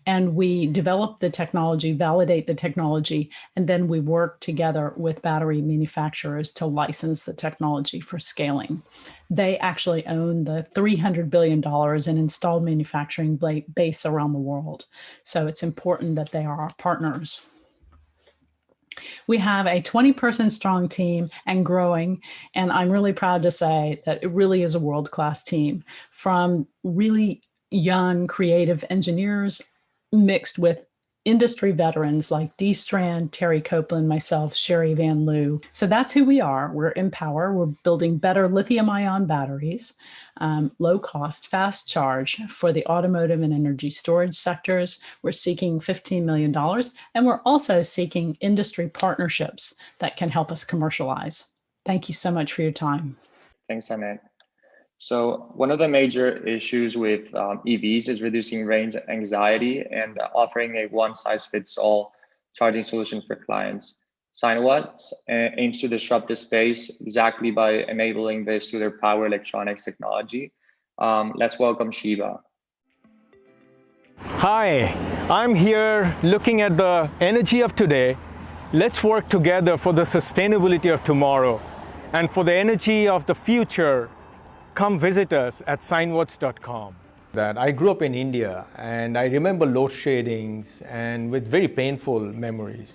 And we develop the technology, validate the technology, and then we work together with battery manufacturers to license the technology for scaling. They actually own the $300 billion in installed manufacturing base around the world. So it's important that they are our partners. We have a 20-person strong team and growing, and I'm really proud to say that it really is a world-class team, from really young creative engineers mixed with industry veterans like Dee Strand, Terry Copeland, myself, Sherry Van Loo. So that's who we are. We're Empower. We're building better lithium-ion batteries, low cost, fast charge for the automotive and energy storage sectors. We're seeking $15 million, and we're also seeking industry partnerships that can help us commercialize. Thank you so much for your time. Thanks, Annette. So one of the major issues with EVs is reducing range anxiety and offering a one-size-fits-all charging solution for clients. SignWatt aims to disrupt this space exactly by enabling this through their power electronics technology. Let's welcome Shiva. Hi, I'm here looking at the energy of today. Let's work together for the sustainability of tomorrow and for the energy of the future. Come visit us at signwatts.com. I grew up in India and I remember load shadings and with very painful memories.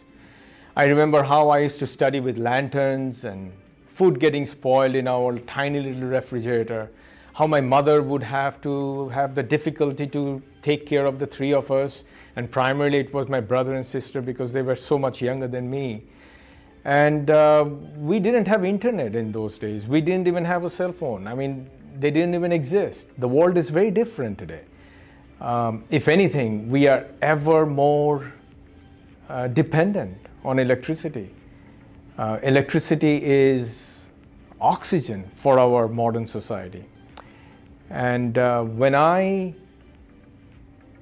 I remember how I used to study with lanterns and food getting spoiled in our tiny little refrigerator, how my mother would have to have the difficulty to take care of the 3 of us, and primarily it was my brother and sister because they were so much younger than me. And we didn't have internet in those days. We didn't even have a cell phone. I mean, they didn't even exist. The world is very different today. If anything, we are ever more dependent on electricity. Electricity is oxygen for our modern society. And when I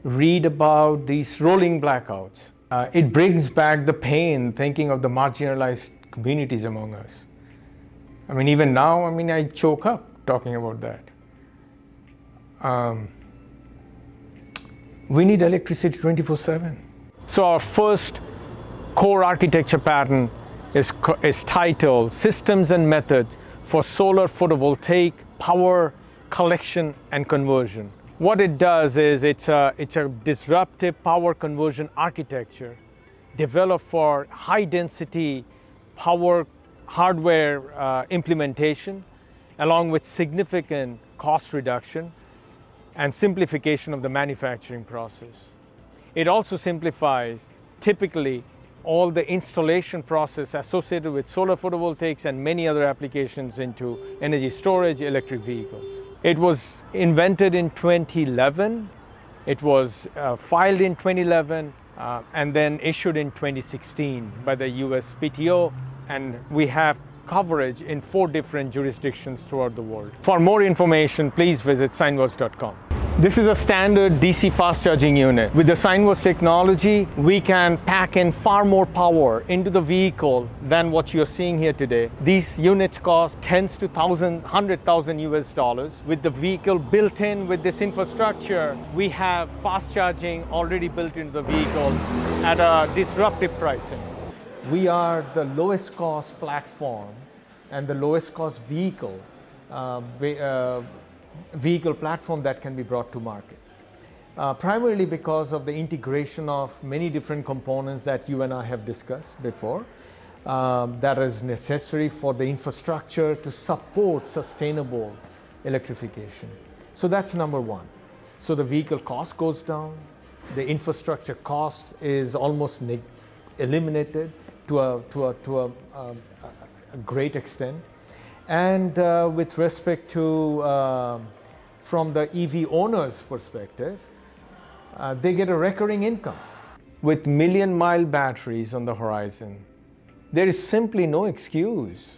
read about these rolling blackouts, it brings back the pain thinking of the marginalized communities among us. I mean, even now, I choke up talking about that. We need electricity 24/7. So our first core architecture patent is titled Systems and Methods for Solar Photovoltaic Power Collection and Conversion. What it does is it's a disruptive power conversion architecture developed for high density power hardware implementation, along with significant cost reduction and simplification of the manufacturing process. It also simplifies typically all the installation process associated with solar photovoltaics and many other applications into energy storage, electric vehicles. It was invented in 2011. It was filed in 2011 and then issued in 2016 by the US PTO, and we have coverage in 4 different jurisdictions throughout the world. For more information, please visit signwatts.com. This is a standard DC fast charging unit. With the Signverse technology, we can pack in far more power into the vehicle than what you're seeing here today. These units cost tens to thousands, $100,000 US. With the vehicle built in with this infrastructure, we have fast charging already built into the vehicle at a disruptive pricing. We are the lowest cost platform and the lowest cost vehicle platform that can be brought to market. Primarily because of the integration of many different components that you and I have discussed before, that is necessary for the infrastructure to support sustainable electrification. So that's number one. So the vehicle cost goes down, the infrastructure cost is almost eliminated to a great extent. And with respect to, from the EV owner's perspective, they get a recurring income. With million-mile batteries on the horizon, there is simply no excuse,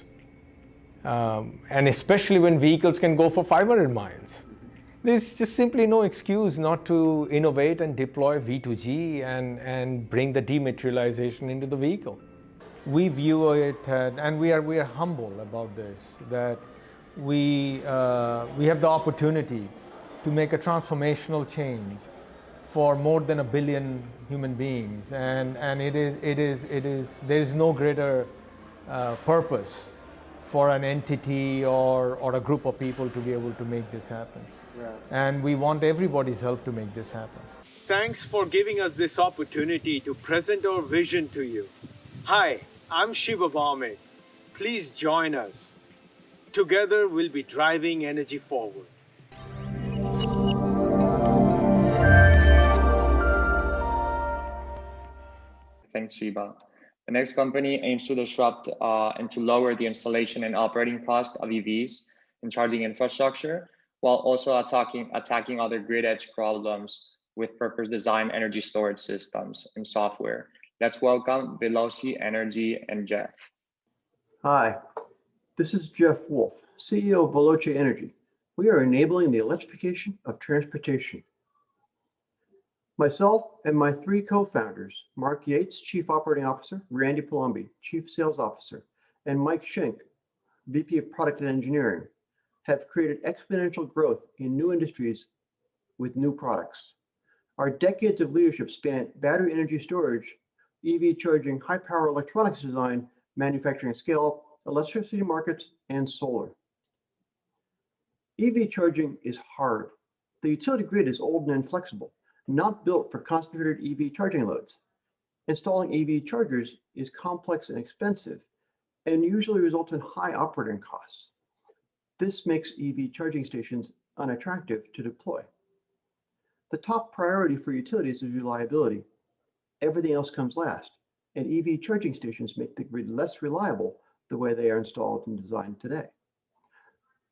and especially when vehicles can go for 500 miles. There's just simply no excuse not to innovate and deploy V2G and bring the dematerialization into the vehicle. We view it, and we are humble about this, that we have the opportunity to make a transformational change for more than 1 billion human beings, and there is no greater purpose for an entity or a group of people to be able to make this happen. Yeah. And we want everybody's help to make this happen. Thanks for giving us this opportunity to present our vision to you. Hi, I'm Shiva Bhaume. Please join us. Together we'll be driving energy forward. Thanks, Shiva. The next company aims to disrupt and to lower the installation and operating cost of EVs and charging infrastructure, while also attacking other grid edge problems with purpose-designed energy storage systems and software. Let's welcome Veloci Energy and Jeff. Hi, this is Jeff Wolf, CEO of Veloci Energy. We are enabling the electrification of transportation. Myself and my 3 co-founders, Mark Yates, Chief Operating Officer, Randy Palumbi, Chief Sales Officer, and Mike Schenk, VP of Product and Engineering, have created exponential growth in new industries with new products. Our decades of leadership span battery energy storage, EV charging, high power electronics design, manufacturing scale, electricity markets, and solar. EV charging is hard. The utility grid is old and inflexible, not built for concentrated EV charging loads. Installing EV chargers is complex and expensive, and usually results in high operating costs. This makes EV charging stations unattractive to deploy. The top priority for utilities is reliability. Everything else comes last, and EV charging stations make the grid less reliable the way they are installed and designed today.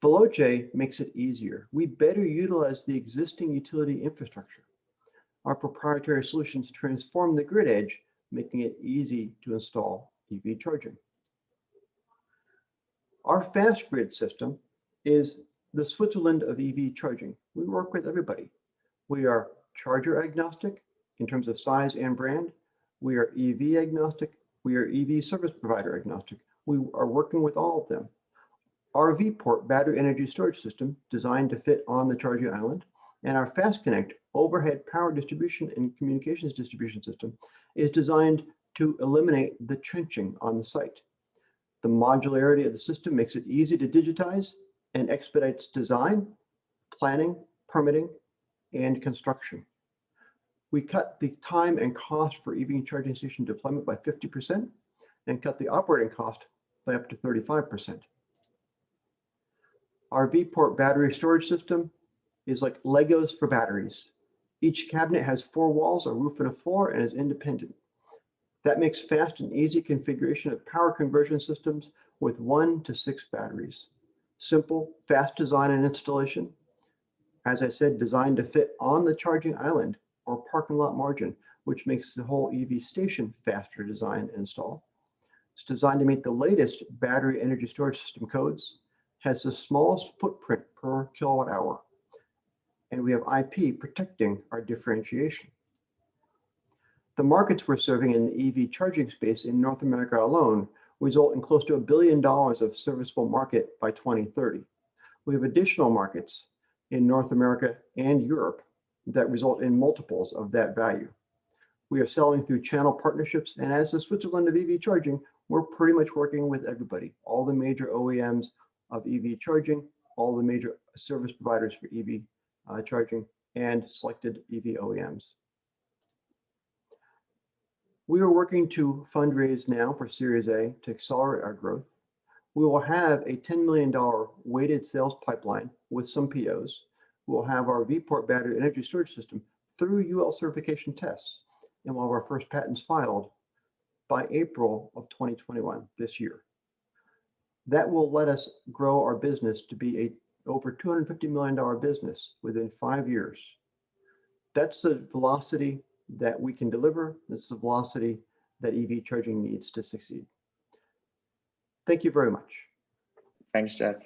Veloci makes it easier. We better utilize the existing utility infrastructure. Our proprietary solutions transform the grid edge, making it easy to install EV charging. Our fast grid system is the Switzerland of EV charging. We work with everybody. We are charger agnostic in terms of size and brand. We are EV agnostic. We are EV service provider agnostic. We are working with all of them. Our VPort battery energy storage system, designed to fit on the charging island, and our FastConnect overhead power distribution and communications distribution system is designed to eliminate the trenching on the site. The modularity of the system makes it easy to digitize and expedites design, planning, permitting, and construction. We cut the time and cost for EV charging station deployment by 50% and cut the operating cost by up to 35%. Our VPort battery storage system is like Legos for batteries. Each cabinet has 4 walls, a roof, and a floor, and is independent. That makes fast and easy configuration of power conversion systems with 1 to 6 batteries. Simple, fast design and installation. As I said, designed to fit on the charging island or parking lot margin, which makes the whole EV station faster to design and install. It's designed to meet the latest battery energy storage system codes, has the smallest footprint per kilowatt hour, and we have IP protecting our differentiation. The markets we're serving in the EV charging space in North America alone result in close to $1 billion of serviceable market by 2030. We have additional markets in North America and Europe that result in multiples of that value. We are selling through channel partnerships, and as the Switzerland of EV charging, we're pretty much working with everybody, all the major OEMs of EV charging, all the major service providers for EV charging, and selected EV OEMs. We are working to fundraise now for Series A to accelerate our growth. We will have a $10 million weighted sales pipeline with some POs. We'll have our VPort battery energy storage system through UL certification tests, and we'll have our first patents filed by April of 2021, this year. That will let us grow our business to be a over $250 million business within 5 years. That's the velocity that we can deliver. This is the velocity that EV charging needs to succeed. Thank you very much. Thanks, Jeff.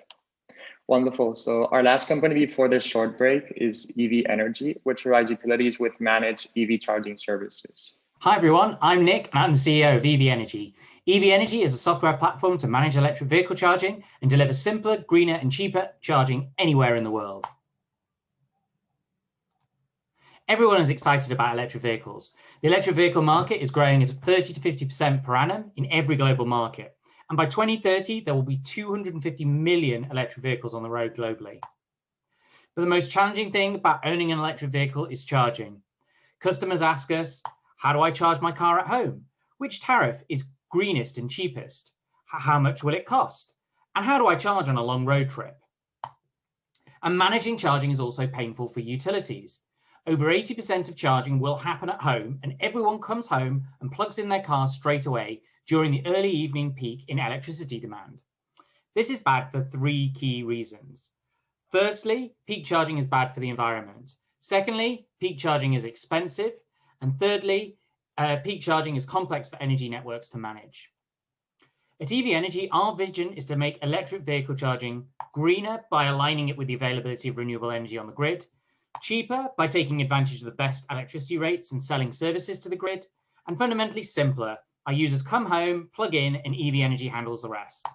Wonderful. So our last company before this short break is EV Energy, which provides utilities with managed EV charging services. Hi everyone, I'm Nick and I'm the CEO of EV Energy. EV Energy is a software platform to manage electric vehicle charging and deliver simpler, greener and cheaper charging anywhere in the world. Everyone is excited about electric vehicles. The electric vehicle market is growing at 30 to 50% per annum in every global market. And by 2030, there will be 250 million electric vehicles on the road globally. But the most challenging thing about owning an electric vehicle is charging. Customers ask us, how do I charge my car at home? Which tariff is greenest and cheapest? How much will it cost? And how do I charge on a long road trip? And managing charging is also painful for utilities. Over 80% of charging will happen at home, and everyone comes home and plugs in their car straight away during the early evening peak in electricity demand. This is bad for 3 key reasons. Firstly, peak charging is bad for the environment. Secondly, peak charging is expensive. And thirdly, peak charging is complex for energy networks to manage. At EV Energy, our vision is to make electric vehicle charging greener by aligning it with the availability of renewable energy on the grid, cheaper by taking advantage of the best electricity rates and selling services to the grid, and fundamentally simpler. Our users come home, plug in, and EV Energy handles the rest.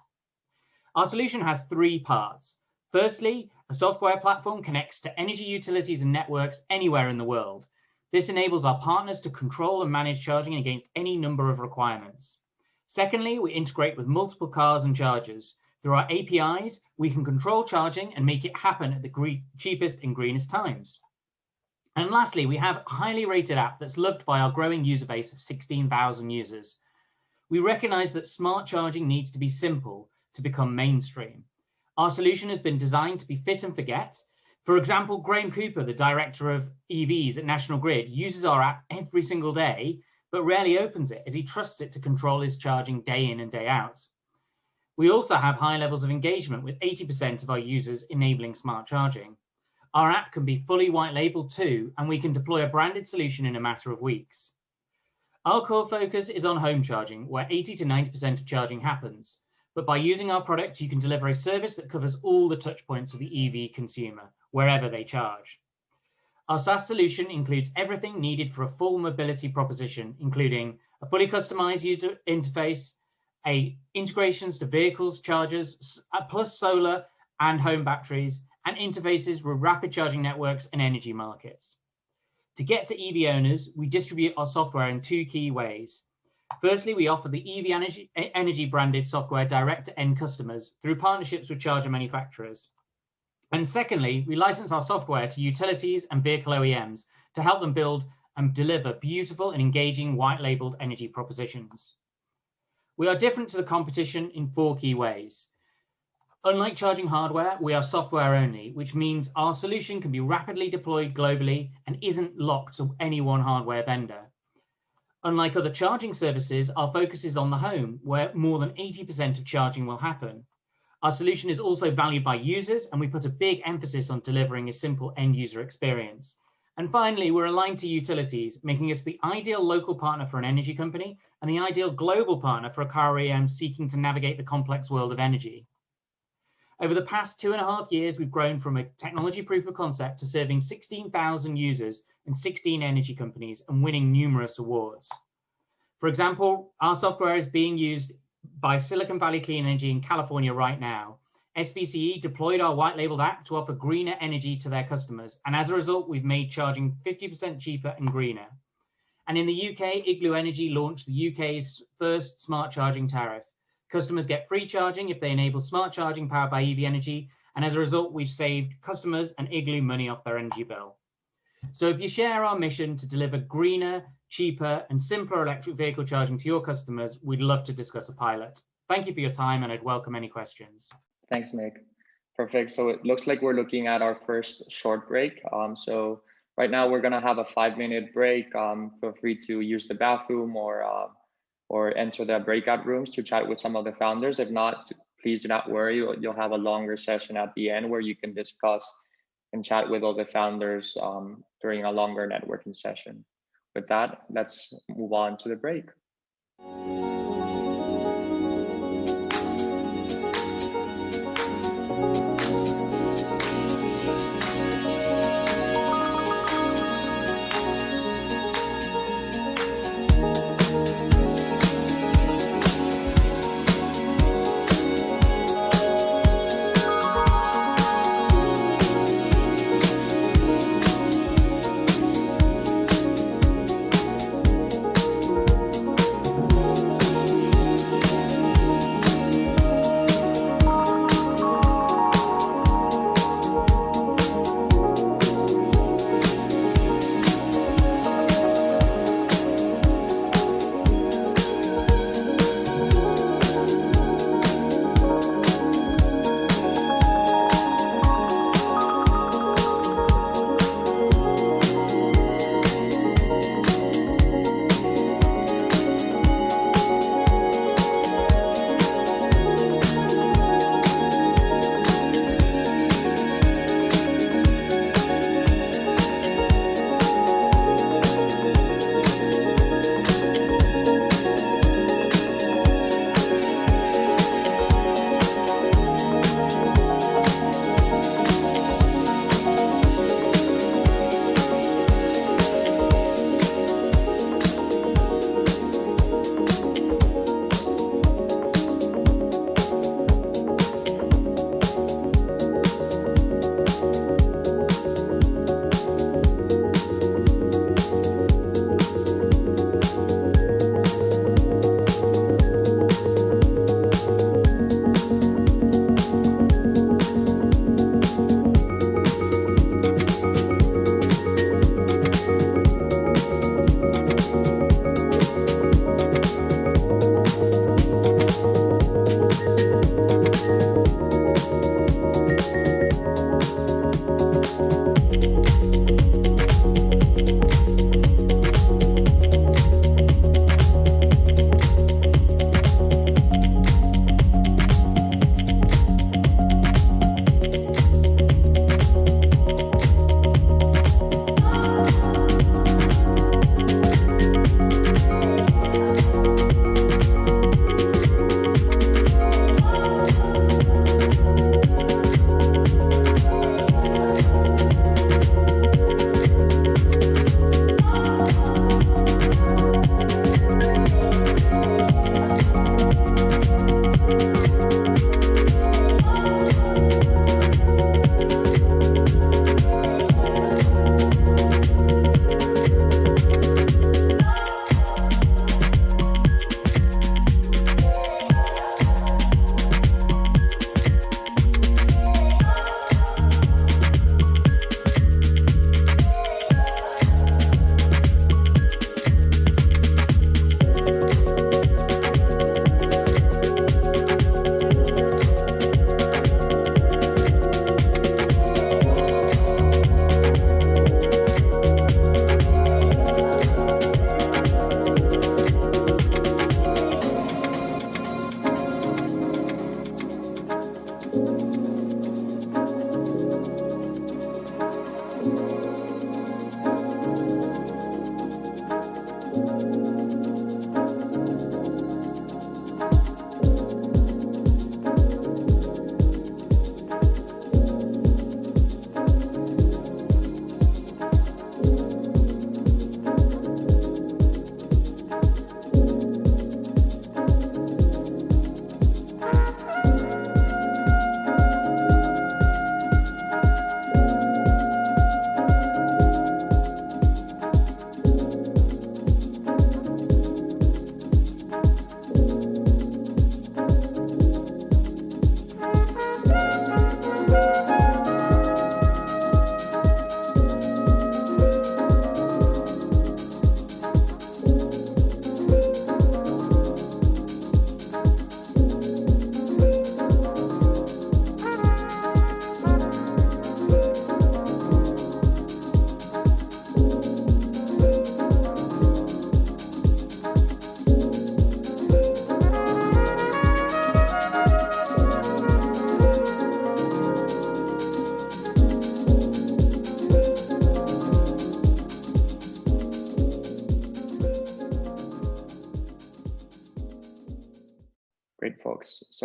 Our solution has 3 parts. Firstly, a software platform connects to energy utilities and networks anywhere in the world. This enables our partners to control and manage charging against any number of requirements. Secondly, we integrate with multiple cars and chargers. Through our APIs, we can control charging and make it happen at the cheapest and greenest times. And lastly, we have a highly rated app that's loved by our growing user base of 16,000 users. We recognize that smart charging needs to be simple to become mainstream. Our solution has been designed to be fit and forget. For example, Graham Cooper, the director of EVs at National Grid, uses our app every single day, but rarely opens it as he trusts it to control his charging day in and day out. We also have high levels of engagement with 80% of our users enabling smart charging. Our app can be fully white labeled too, and we can deploy a branded solution in a matter of weeks. Our core focus is on home charging, where 80 to 90% of charging happens. But by using our product, you can deliver a service that covers all the touch points of the EV consumer, wherever they charge. Our SaaS solution includes everything needed for a full mobility proposition, including a fully customized user interface, integrations to vehicles, chargers, plus solar and home batteries, and interfaces with rapid charging networks and energy markets. To get to EV owners, we distribute our software in 2 key ways. Firstly, we offer the EV Energy branded software direct to end customers through partnerships with charger manufacturers. And secondly, we license our software to utilities and vehicle OEMs to help them build and deliver beautiful and engaging white labeled energy propositions. We are different to the competition in 4 key ways. Unlike charging hardware, we are software only, which means our solution can be rapidly deployed globally and isn't locked to any one hardware vendor. Unlike other charging services, our focus is on the home, where more than 80% of charging will happen. Our solution is also valued by users, and we put a big emphasis on delivering a simple end user experience. And finally, we're aligned to utilities, making us the ideal local partner for an energy company and the ideal global partner for a car OEM seeking to navigate the complex world of energy. Over the past 2.5 years, we've grown from a technology proof of concept to serving 16,000 users and 16 energy companies and winning numerous awards. For example, our software is being used by Silicon Valley Clean Energy in California right now. SVCE deployed our white labeled app to offer greener energy to their customers. And as a result, we've made charging 50% cheaper and greener. And in the UK, Igloo Energy launched the UK's first smart charging tariff. Customers get free charging if they enable smart charging powered by EV energy. And as a result, we've saved customers and Igloo money off their energy bill. So if you share our mission to deliver greener, cheaper, and simpler electric vehicle charging to your customers, we'd love to discuss a pilot. Thank you for your time, and I'd welcome any questions. Thanks, Nick. Perfect. So it looks like we're looking at our first short break. So right now we're going to have a 5-minute break. Feel free to use the bathroom or enter the breakout rooms to chat with some of the founders. If not, please do not worry. You'll have a longer session at the end where you can discuss and chat with all the founders during a longer networking session. With that, let's move on to the break.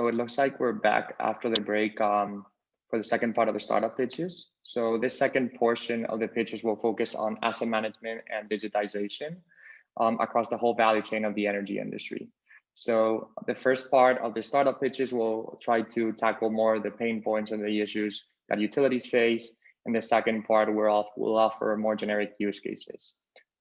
it looks like we're back after the break for the second part of the startup pitches. So this second portion of the pitches will focus on asset management and digitization across the whole value chain of the energy industry. So the first part of the startup pitches will try to tackle more of the pain points and the issues that utilities face. And the second part will offer more generic use cases.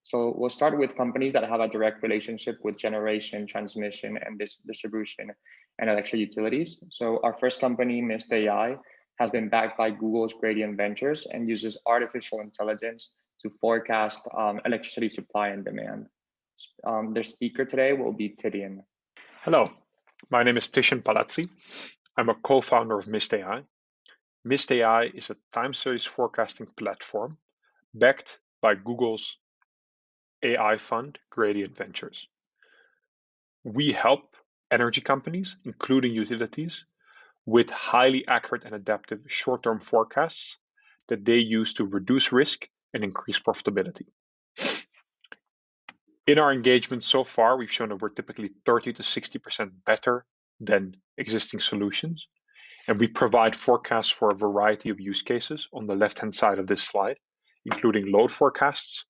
So we'll start with companies that have a direct relationship with generation, transmission, and distribution and electric utilities. So our first company, Mist AI, has been backed by Google's Gradient Ventures and uses artificial intelligence to forecast electricity supply and demand. Their speaker today will be Tidian. Hello, my name is Tishan Palazzi. I'm a co-founder of Mist AI. Mist AI is a time series forecasting platform backed by Google's AI fund, Gradient Ventures. We help energy companies, including utilities, with highly accurate and adaptive short-term forecasts that they use to reduce risk and increase profitability. In our engagement so far, we've shown that we're typically 30 to 60% better than existing solutions. And we provide forecasts for a variety of use cases on the left-hand side of this slide, including load forecasts,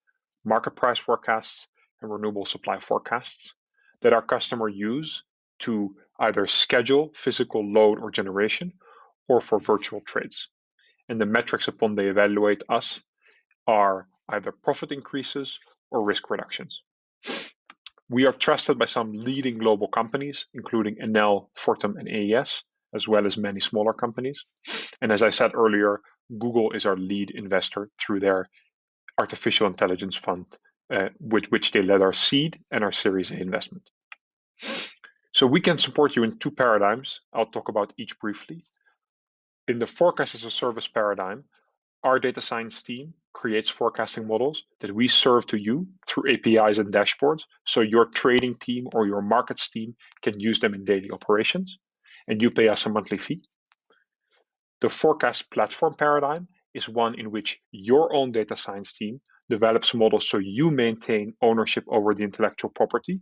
market price forecasts, and renewable supply forecasts that our customers use to either schedule physical load or generation or for virtual trades. And the metrics upon they evaluate us are either profit increases or risk reductions. We are trusted by some leading global companies, including Enel, Fortum, and AES, as well as many smaller companies. And as I said earlier, Google is our lead investor through their artificial intelligence fund, with which they led our seed and our Series A investment. So we can support you in two paradigms. I'll talk about each briefly. In the forecast as a service paradigm, our data science team creates forecasting models that we serve to you through APIs and dashboards, so your trading team or your markets team can use them in daily operations, and you pay us a monthly fee. The forecast platform paradigm is one in which your own data science team develops models so you maintain ownership over the intellectual property,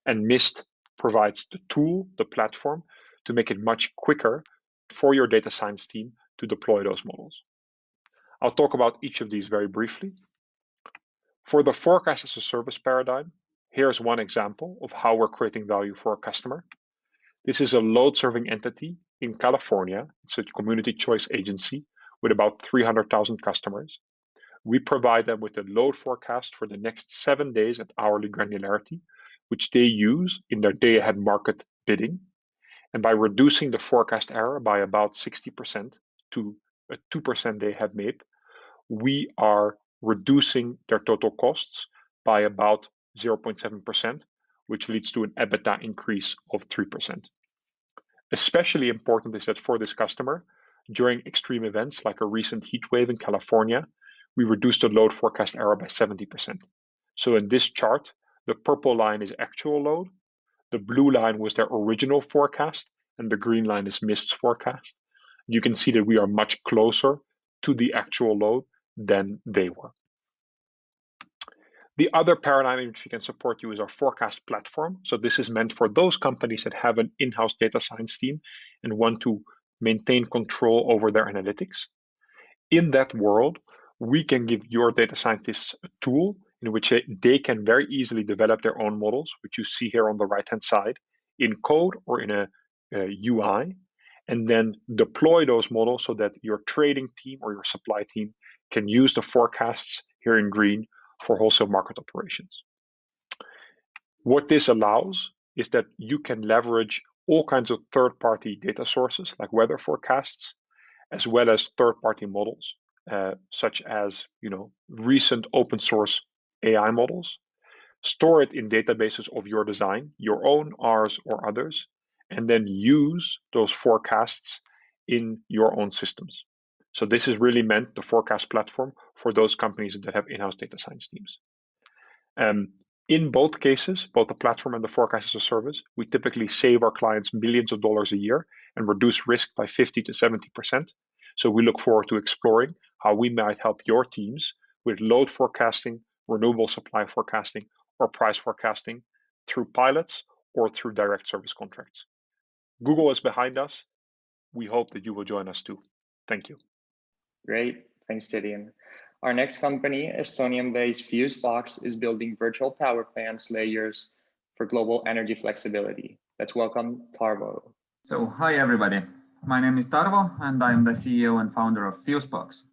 and Mist provides the tool, the platform, to make it much quicker for your data science team to deploy those models. I'll talk about each of these very briefly. For the forecast as a service paradigm, here's one example of how we're creating value for a customer. This is a load serving entity in California. It's a community choice agency with about 300,000 customers. We provide them with a load forecast for the next 7 days at hourly granularity, which they use in their day ahead market bidding. And by reducing the forecast error by about 60% to a 2% day ahead MAPE, we are reducing their total costs by about 0.7%, which leads to an EBITDA increase of 3%. Especially important is that for this customer, during extreme events like a recent heat wave in California, we reduced the load forecast error by 70%. So in this chart, the purple line is actual load, the blue line was their original forecast, and the green line is Mist's forecast. You can see that we are much closer to the actual load than they were. The other paradigm in which we can support you is our forecast platform. So this is meant for those companies that have an in-house data science team and want to maintain control over their analytics. In that world, we can give your data scientists a tool in which they can very easily develop their own models, which you see here on the right-hand side, in code or in a UI, and then deploy those models so that your trading team or your supply team can use the forecasts here in green for wholesale market operations. What this allows is that you can leverage all kinds of third-party data sources like weather forecasts, as well as third-party models, such as recent open source AI models, store it in databases of your design, your own, ours, or others, and then use those forecasts in your own systems. So this is really meant, the forecast platform, for those companies that have in-house data science teams. In both cases, both the platform and the forecast as a service, we typically save our clients millions of dollars a year and reduce risk by 50 to 70%. So we look forward to exploring how we might help your teams with load forecasting, renewable supply forecasting, or price forecasting through pilots or through direct service contracts. Google is behind us. We hope that you will join us too. Thank you. Great. Thanks, Gideon. Our next company, Estonian-based Fusebox, is building virtual power plants layers for global energy flexibility. Let's welcome Tarvo. So, hi everybody. My name is Tarvo, and I'm the CEO and founder of Fusebox.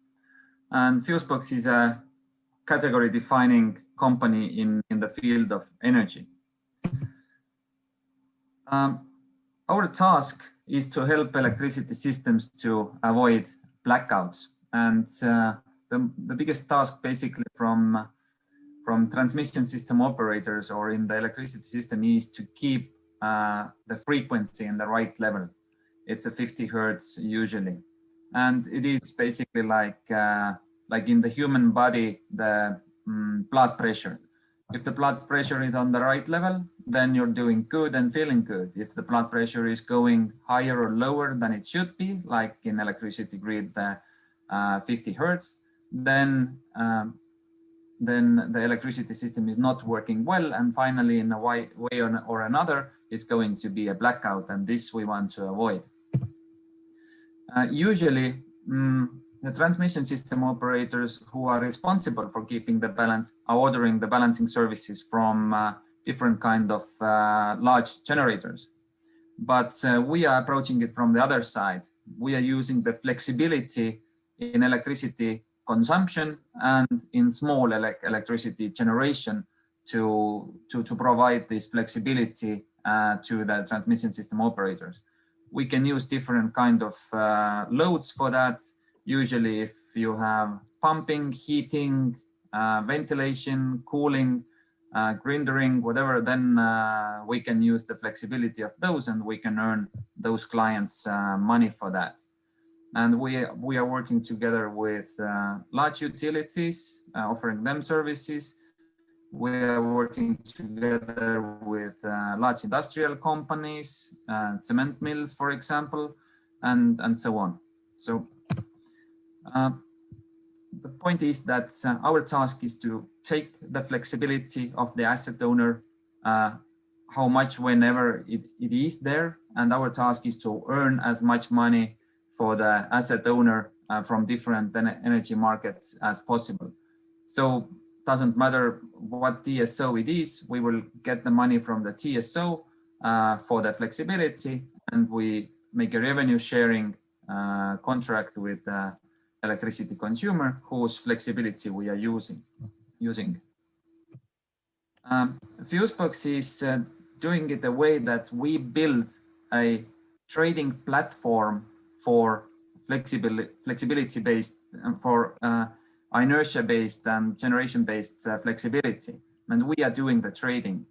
And Fusebox is a category-defining company in the field of energy. Our task is to help electricity systems to avoid blackouts. And the biggest task basically from transmission system operators or in the electricity system is to keep the frequency in the right level. It's a 50 hertz usually. And it is basically like in the human body, the blood pressure. If the blood pressure is on the right level, then you're doing good and feeling good. If the blood pressure is going higher or lower than it should be, like in electricity grid, 50 hertz, then the electricity system is not working well. And finally, in a way or another, it's going to be a blackout. And this we want to avoid. Usually, the transmission system operators who are responsible for keeping the balance are ordering the balancing services from different kind of large generators. But we are approaching it from the other side. We are using the flexibility in electricity consumption and in small electricity generation to provide this flexibility to the transmission system operators. We can use different kind of loads for that. Usually if you have pumping, heating, ventilation, cooling, grindering, whatever, then we can use the flexibility of those and we can earn those clients money for that. And we are working together with large utilities, offering them services. We are working together with large industrial companies, cement mills, for example, and so on. So the point is that our task is to take the flexibility of the asset owner, how much whenever it is there, and our task is to earn as much money for the asset owner from different energy markets as possible. So doesn't matter what TSO it is, we will get the money from the TSO for the flexibility, and we make a revenue sharing contract with the electricity consumer whose flexibility we are using. Fusebox is doing it a way that we build a trading platform for flexibility based and for inertia based and generation based flexibility, and we are doing the trading.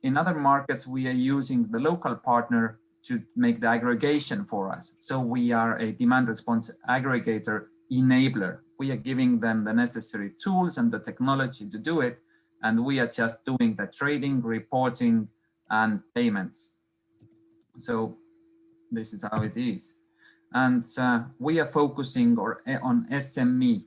In other markets, we are using the local partner to make the aggregation for us. So we are a demand response aggregator enabler. We are giving them the necessary tools and the technology to do it, and we are just doing the trading, reporting, and payments. So this is how it is. And we are focusing on SME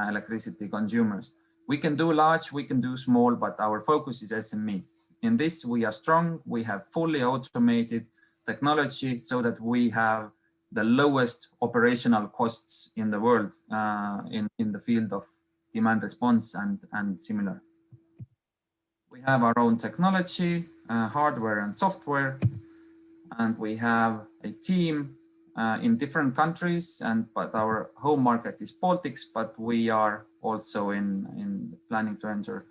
electricity consumers. We can do large, we can do small, but our focus is SME. In this, we are strong. We have fully automated technology so that we have the lowest operational costs in the world in the field of demand response and similar. We have our own technology, hardware and software, and we have a team in different countries, but our home market is Baltics, but we are also in planning to enter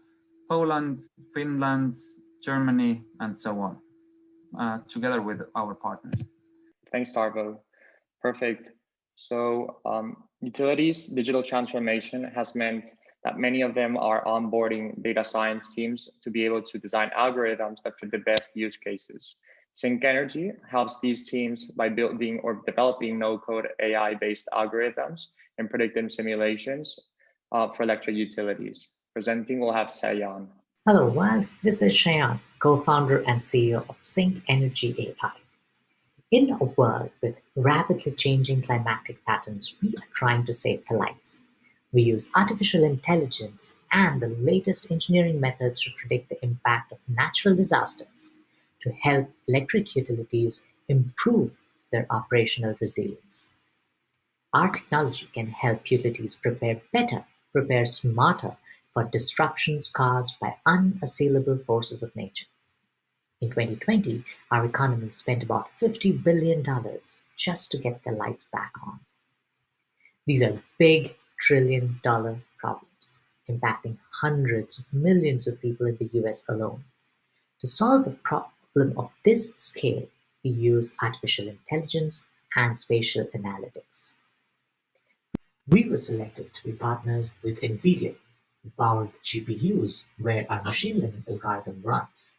Poland, Finland, Germany, and so on, together with our partners. Thanks, Tarvo. Perfect. So utilities, digital transformation has meant that many of them are onboarding data science teams to be able to design algorithms that fit the best use cases. Sync Energy helps these teams by building or developing no-code AI-based algorithms and predictive simulations for electric utilities. Presenting, we'll have Sayan. Hello, this is Shayan, co-founder and CEO of Sync Energy AI. In a world with rapidly changing climatic patterns, we are trying to save the lights. We use artificial intelligence and the latest engineering methods to predict the impact of natural disasters to help electric utilities improve their operational resilience. Our technology can help utilities prepare better, prepare smarter for disruptions caused by unassailable forces of nature. In 2020, our economy spent about $50 billion just to get the lights back on. These are big trillion-dollar problems, impacting hundreds of millions of people in the US alone. To solve a problem of this scale, we use artificial intelligence and spatial analytics. We were selected to be partners with NVIDIA, who power the GPUs where our machine learning algorithm runs.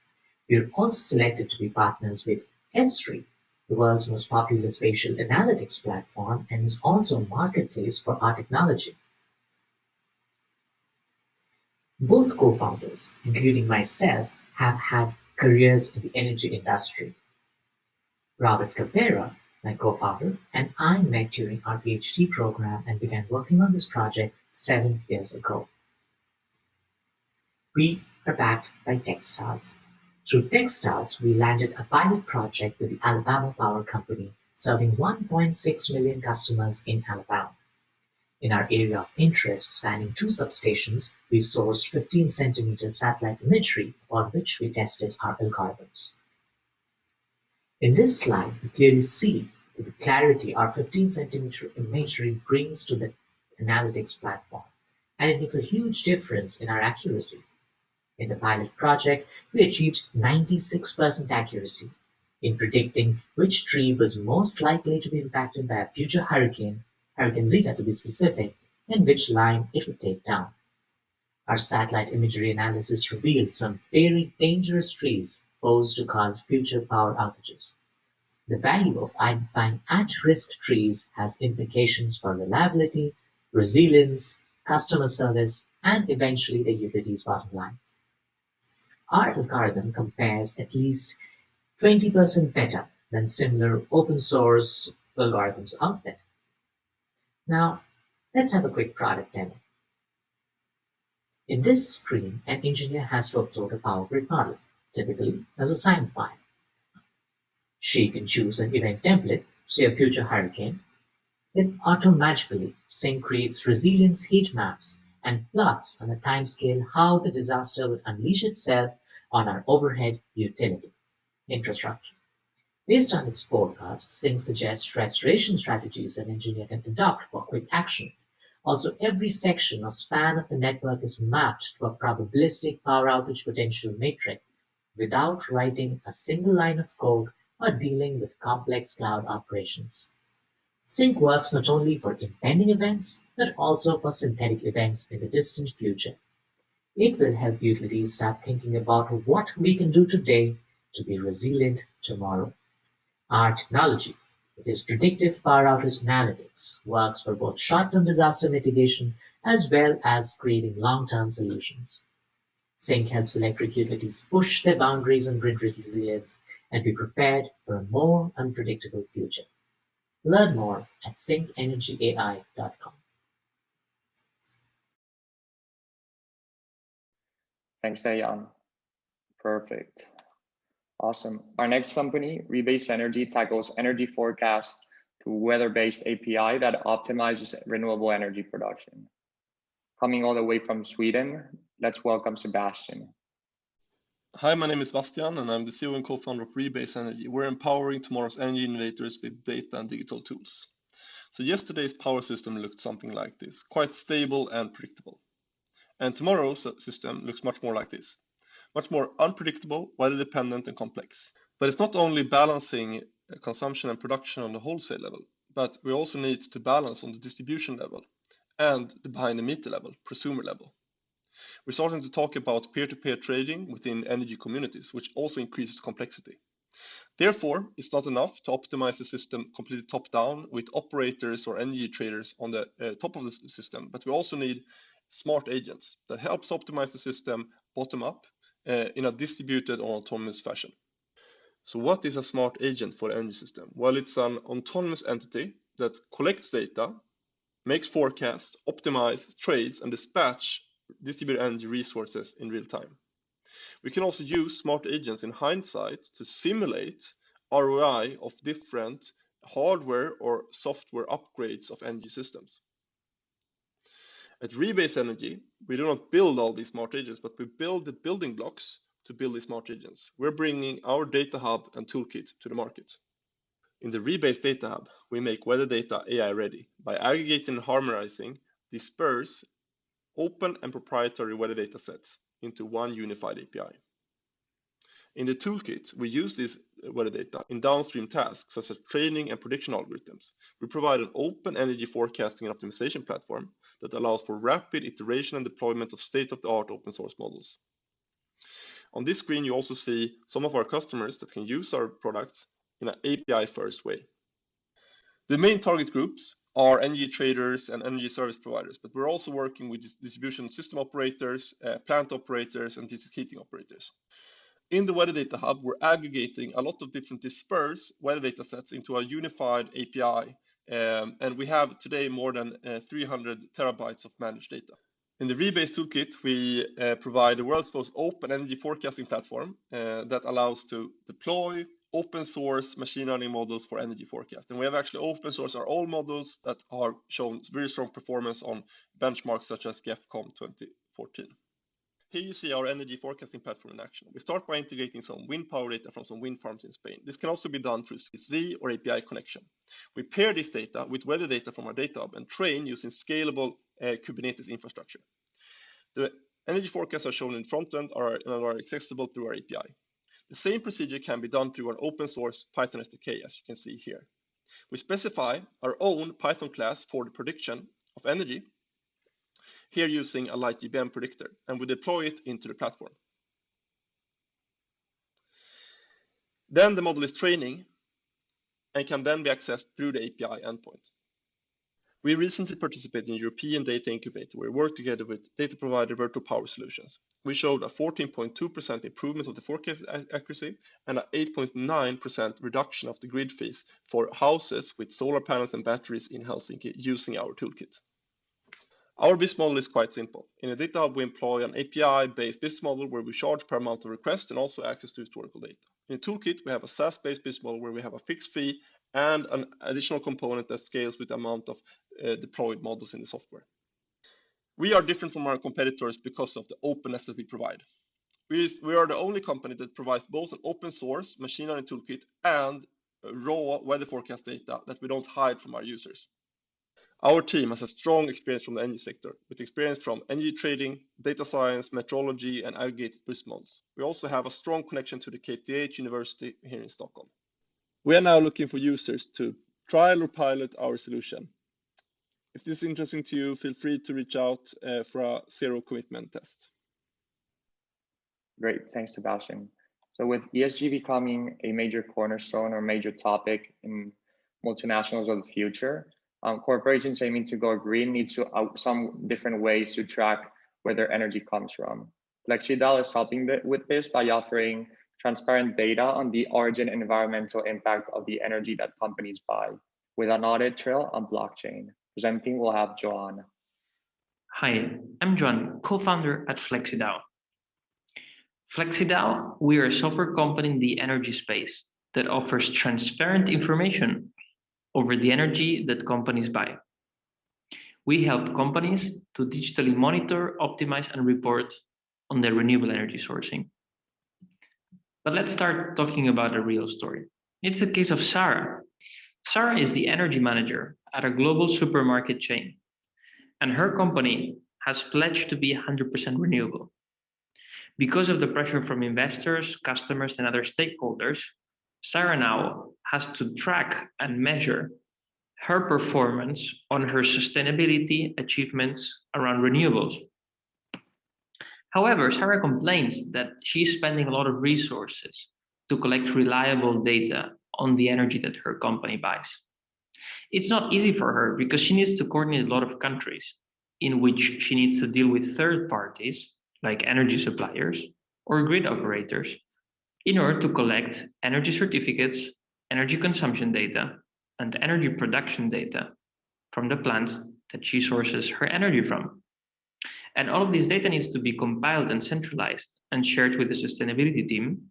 We were also selected to be partners with Esri, the world's most popular spatial analytics platform, and is also a marketplace for our technology. Both co-founders, including myself, have had careers in the energy industry. Robert Capera, my co-founder, and I met during our PhD program and began working on this project 7 years ago. We are backed by Techstars. Through Techstars, we landed a pilot project with the Alabama Power Company, serving 1.6 million customers in Alabama. In our area of interest, spanning 2 substations, we sourced 15-centimeter satellite imagery upon which we tested our algorithms. In this slide, you clearly see the clarity our 15-centimeter imagery brings to the analytics platform, and it makes a huge difference in our accuracy. In the pilot project, we achieved 96% accuracy in predicting which tree was most likely to be impacted by a future hurricane, Hurricane Zeta to be specific, and which line it would take down. Our satellite imagery analysis revealed some very dangerous trees posed to cause future power outages. The value of identifying at-risk trees has implications for reliability, resilience, customer service, and eventually the utility's bottom line. Our algorithm compares at least 20% better than similar open source algorithms out there. Now, let's have a quick product demo. In this screen, an engineer has to upload a Power Grid model, typically as a SIME file. She can choose an event template, say a future hurricane. Then automatically, Sync creates resilience heat maps and plots on a timescale how the disaster would unleash itself on our overhead utility infrastructure. Based on its forecast, Sync suggests restoration strategies an engineer can adopt for quick action. Also, every section or span of the network is mapped to a probabilistic power outage potential matrix without writing a single line of code or dealing with complex cloud operations. Sync works not only for impending events, but also for synthetic events in the distant future. It will help utilities start thinking about what we can do today to be resilient tomorrow. Our technology, it is predictive power outage analytics, works for both short-term disaster mitigation as well as creating long-term solutions. Sync helps electric utilities push their boundaries on grid resilience and be prepared for a more unpredictable future. Learn more at syncenergyai.com. Thanks, Ayan. Perfect. Awesome. Our next company, Rebase Energy, tackles energy forecast through weather-based API that optimizes renewable energy production. Coming all the way from Sweden, let's welcome Sebastian. Hi, my name is Bastian, and I'm the CEO and co-founder of Rebase Energy. We're empowering tomorrow's energy innovators with data and digital tools. So yesterday's power system looked something like this, quite stable and predictable. And tomorrow's system looks much more like this, much more unpredictable, widely dependent and complex. But it's not only balancing consumption and production on the wholesale level, but we also need to balance on the distribution level and the behind the meter level, prosumer level. We're starting to talk about peer-to-peer trading within energy communities, which also increases complexity. Therefore, it's not enough to optimize the system completely top-down with operators or energy traders on the top of the system, but we also need smart agents that helps optimize the system bottom-up in a distributed or autonomous fashion. So what is a smart agent for the energy system? Well, it's an autonomous entity that collects data, makes forecasts, optimizes, trades, and dispatch distributed energy resources in real time. We can also use smart agents in hindsight to simulate ROI of different hardware or software upgrades of energy systems. At Rebase Energy, we do not build all these smart agents, but we build the building blocks to build these smart agents. We're bringing our data hub and toolkit to the market. In the Rebase Data Hub, we make weather data AI ready by aggregating and harmonizing dispersed, open and proprietary weather data sets into one unified API. In the toolkit, we use this weather data in downstream tasks such as training and prediction algorithms. We provide an open energy forecasting and optimization platform that allows for rapid iteration and deployment of state-of-the-art open source models. On this screen, you also see some of our customers that can use our products in an API-first way. The main target groups are energy traders and energy service providers, but we're also working with distribution system operators, plant operators, and district heating operators. In the Weather Data Hub, we're aggregating a lot of different dispersed weather data sets into a unified API, and we have today more than 300 terabytes of managed data. In the Rebase Toolkit, we provide the world's most open energy forecasting platform that allows to deploy open source machine learning models for energy forecast. And we have actually open sourced our own models that are shown very strong performance on benchmarks such as GEFCOM 2014. Here you see our energy forecasting platform in action. We start by integrating some wind power data from some wind farms in Spain. This can also be done through CSV or API connection. We pair this data with weather data from our data hub and train using scalable Kubernetes infrastructure. The energy forecasts are shown in front end are accessible through our API. The same procedure can be done through an open source Python SDK, as you can see here. We specify our own Python class for the prediction of energy, here using a LightGBM predictor, and we deploy it into the platform. Then the model is training and can then be accessed through the API endpoint. We recently participated in European Data Incubator, where we worked together with data provider Virtual Power Solutions. We showed a 14.2% improvement of the forecast accuracy and an 8.9% reduction of the grid fees for houses with solar panels and batteries in Helsinki using our toolkit. Our business model is quite simple. In a data hub, we employ an API-based business model where we charge per amount of request and also access to historical data. In a toolkit, we have a SaaS-based business model where we have a fixed fee and an additional component that scales with the amount of deployed models in the software. We are different from our competitors because of the openness that we provide. We are the only company that provides both an open source machine learning toolkit and raw weather forecast data that we don't hide from our users. Our team has a strong experience from the energy sector, with experience from energy trading, data science, metrology, and aggregated business models. We also have a strong connection to the KTH University here in Stockholm. We are now looking for users to trial or pilot our solution. If this is interesting to you, feel free to reach out for a zero commitment test. Great, thanks, Sebastian. So with ESG becoming a major cornerstone or major topic in multinationals of the future, corporations aiming to go green need to some different ways to track where their energy comes from. FlexiDAO is helping with this by offering transparent data on the origin and environmental impact of the energy that companies buy with an audit trail on blockchain. Presenting, we'll have Joan. Hi, I'm Joan, co-founder at FlexiDAO. FlexiDAO, we are a software company in the energy space that offers transparent information over the energy that companies buy. We help companies to digitally monitor, optimize, and report on their renewable energy sourcing. But let's start talking about a real story. It's the case of Sarah. Sarah is the energy manager at a global supermarket chain, and her company has pledged to be 100% renewable. Because of the pressure from investors, customers, and other stakeholders, Sarah now has to track and measure her performance on her sustainability achievements around renewables. However, Sarah complains that she's spending a lot of resources to collect reliable data on the energy that her company buys. It's not easy for her because she needs to coordinate a lot of countries in which she needs to deal with third parties like energy suppliers or grid operators in order to collect energy certificates, energy consumption data, and energy production data from the plants that she sources her energy from. And all of this data needs to be compiled and centralized and shared with the sustainability team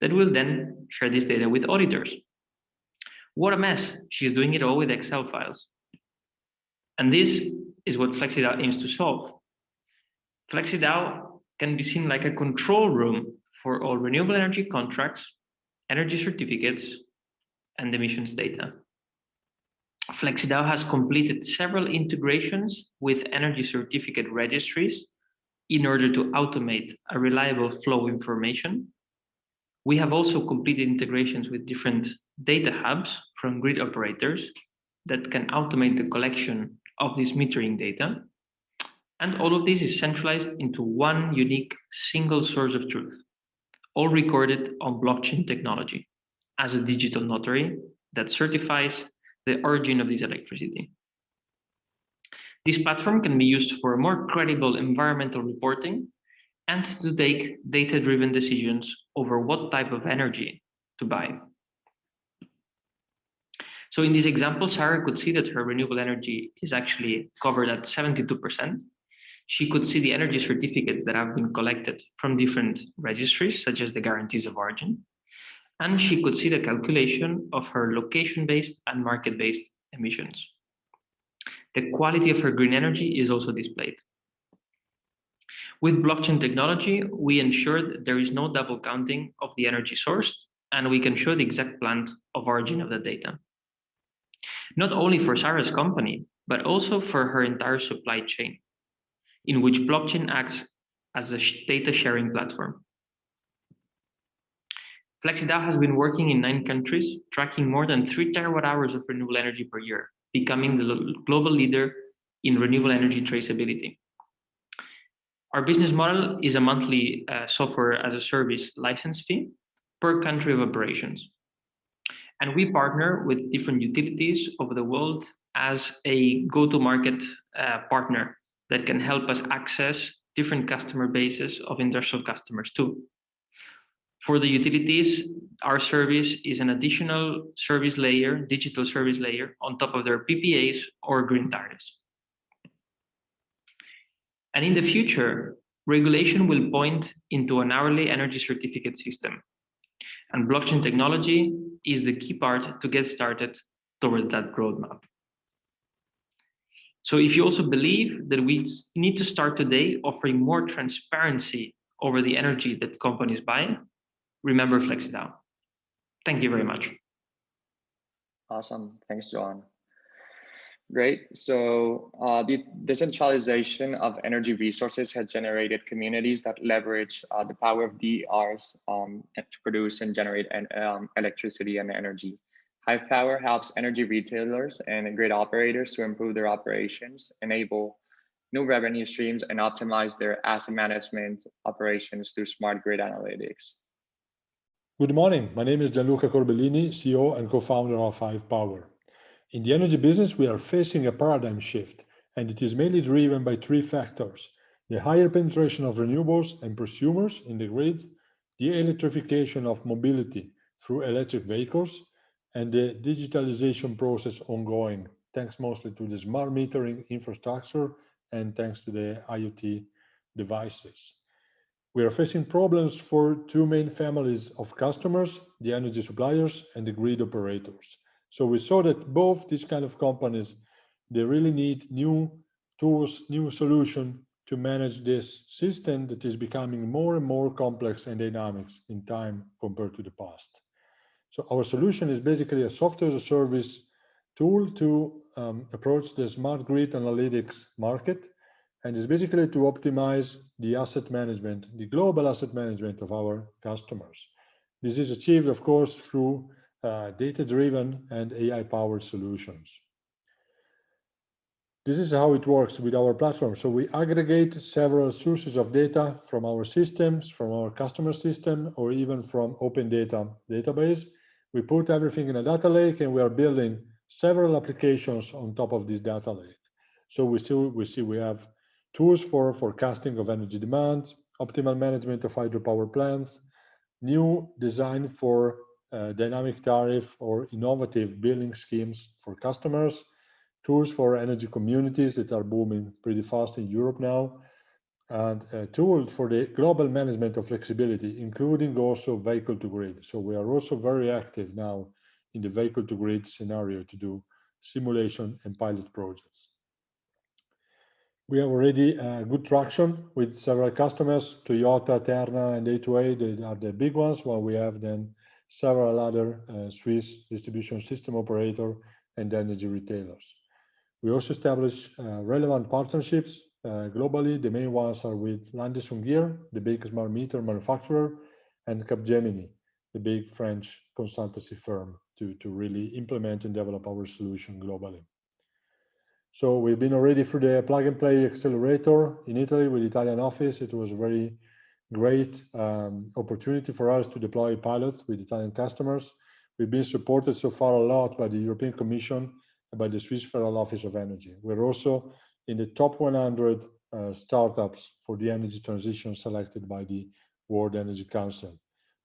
that will then share this data with auditors. What a mess. She's doing it all with Excel files. And this is what FlexiDAO aims to solve. FlexiDAO can be seen like a control room for all renewable energy contracts, energy certificates, and emissions data. FlexiDAO has completed several integrations with energy certificate registries in order to automate a reliable flow of information. We have also completed integrations with different data hubs from grid operators that can automate the collection of this metering data. And all of this is centralized into one unique single source of truth, all recorded on blockchain technology as a digital notary that certifies the origin of this electricity. This platform can be used for more credible environmental reporting and to take data-driven decisions over what type of energy to buy. So in this example, Sarah could see that her renewable energy is actually covered at 72%. She could see the energy certificates that have been collected from different registries, such as the guarantees of origin. And she could see the calculation of her location-based and market-based emissions. The quality of her green energy is also displayed. With blockchain technology, we ensured there is no double counting of the energy sourced, and we can show the exact plant of origin of the data. Not only for Sarah's company, but also for her entire supply chain, in which blockchain acts as a data sharing platform. FlexiDAO has been working in 9 countries, tracking more than 3 terawatt-hours of renewable energy per year, becoming the global leader in renewable energy traceability. Our business model is a monthly software as a service license fee per country of operations. And we partner with different utilities over the world as a go-to-market partner that can help us access different customer bases of industrial customers too. For the utilities, our service is an additional service layer, digital service layer, on top of their PPAs or green tariffs. And in the future, regulation will point into an hourly energy certificate system. And blockchain technology is the key part to get started toward that roadmap. So if you also believe that we need to start today offering more transparency over the energy that companies buy, remember FlexiDAO. Thank you very much. Awesome. Thanks, John. Great. So the decentralization of energy resources has generated communities that leverage the power of DERs to produce and generate electricity and energy. Hive Power helps energy retailers and grid operators to improve their operations, enable new revenue streams, and optimize their asset management operations through smart grid analytics. Good morning. My name is Gianluca Corbellini, CEO and co-founder of Hive Power. In the energy business, we are facing a paradigm shift, and it is mainly driven by 3 factors: the higher penetration of renewables and prosumers in the grid, the electrification of mobility through electric vehicles, and the digitalization process ongoing, thanks mostly to the smart metering infrastructure and thanks to the IoT devices. We are facing problems for 2 main families of customers, the energy suppliers and the grid operators. So we saw that both these kind of companies, they really need new tools, new solution to manage this system that is becoming more and more complex and dynamic in time compared to the past. So our solution is basically a software as a service tool to approach the smart grid analytics market, and is basically to optimize the asset management, the global asset management of our customers. This is achieved, of course, through data-driven and AI-powered solutions. This is how it works with our platform. So we aggregate several sources of data from our systems, from our customer system, or even from open data database. We put everything in a data lake, and we are building several applications on top of this data lake. So we have tools for forecasting of energy demand, optimal management of hydropower plants, new design for dynamic tariff or innovative billing schemes for customers, tools for energy communities that are booming pretty fast in Europe now, and a tool for the global management of flexibility, including also vehicle to grid. So we are also very active now in the vehicle to grid scenario to do simulation and pilot projects. We have already good traction with several customers, Toyota, Terna, and A2A. They are the big ones, while we have then several other Swiss distribution system operator and energy retailers. We also establish relevant partnerships globally. The main ones are with Landis+Gyr, the big smart meter manufacturer, and Capgemini, the big French consultancy firm, to really implement and develop our solution globally. So we've been already through the plug and play accelerator in Italy with the Italian office. It was a very great opportunity for us to deploy pilots with Italian customers. We've been supported so far a lot by the European Commission and by the Swiss Federal Office of Energy. We're also in the top 100 startups for the energy transition selected by the World Energy Council.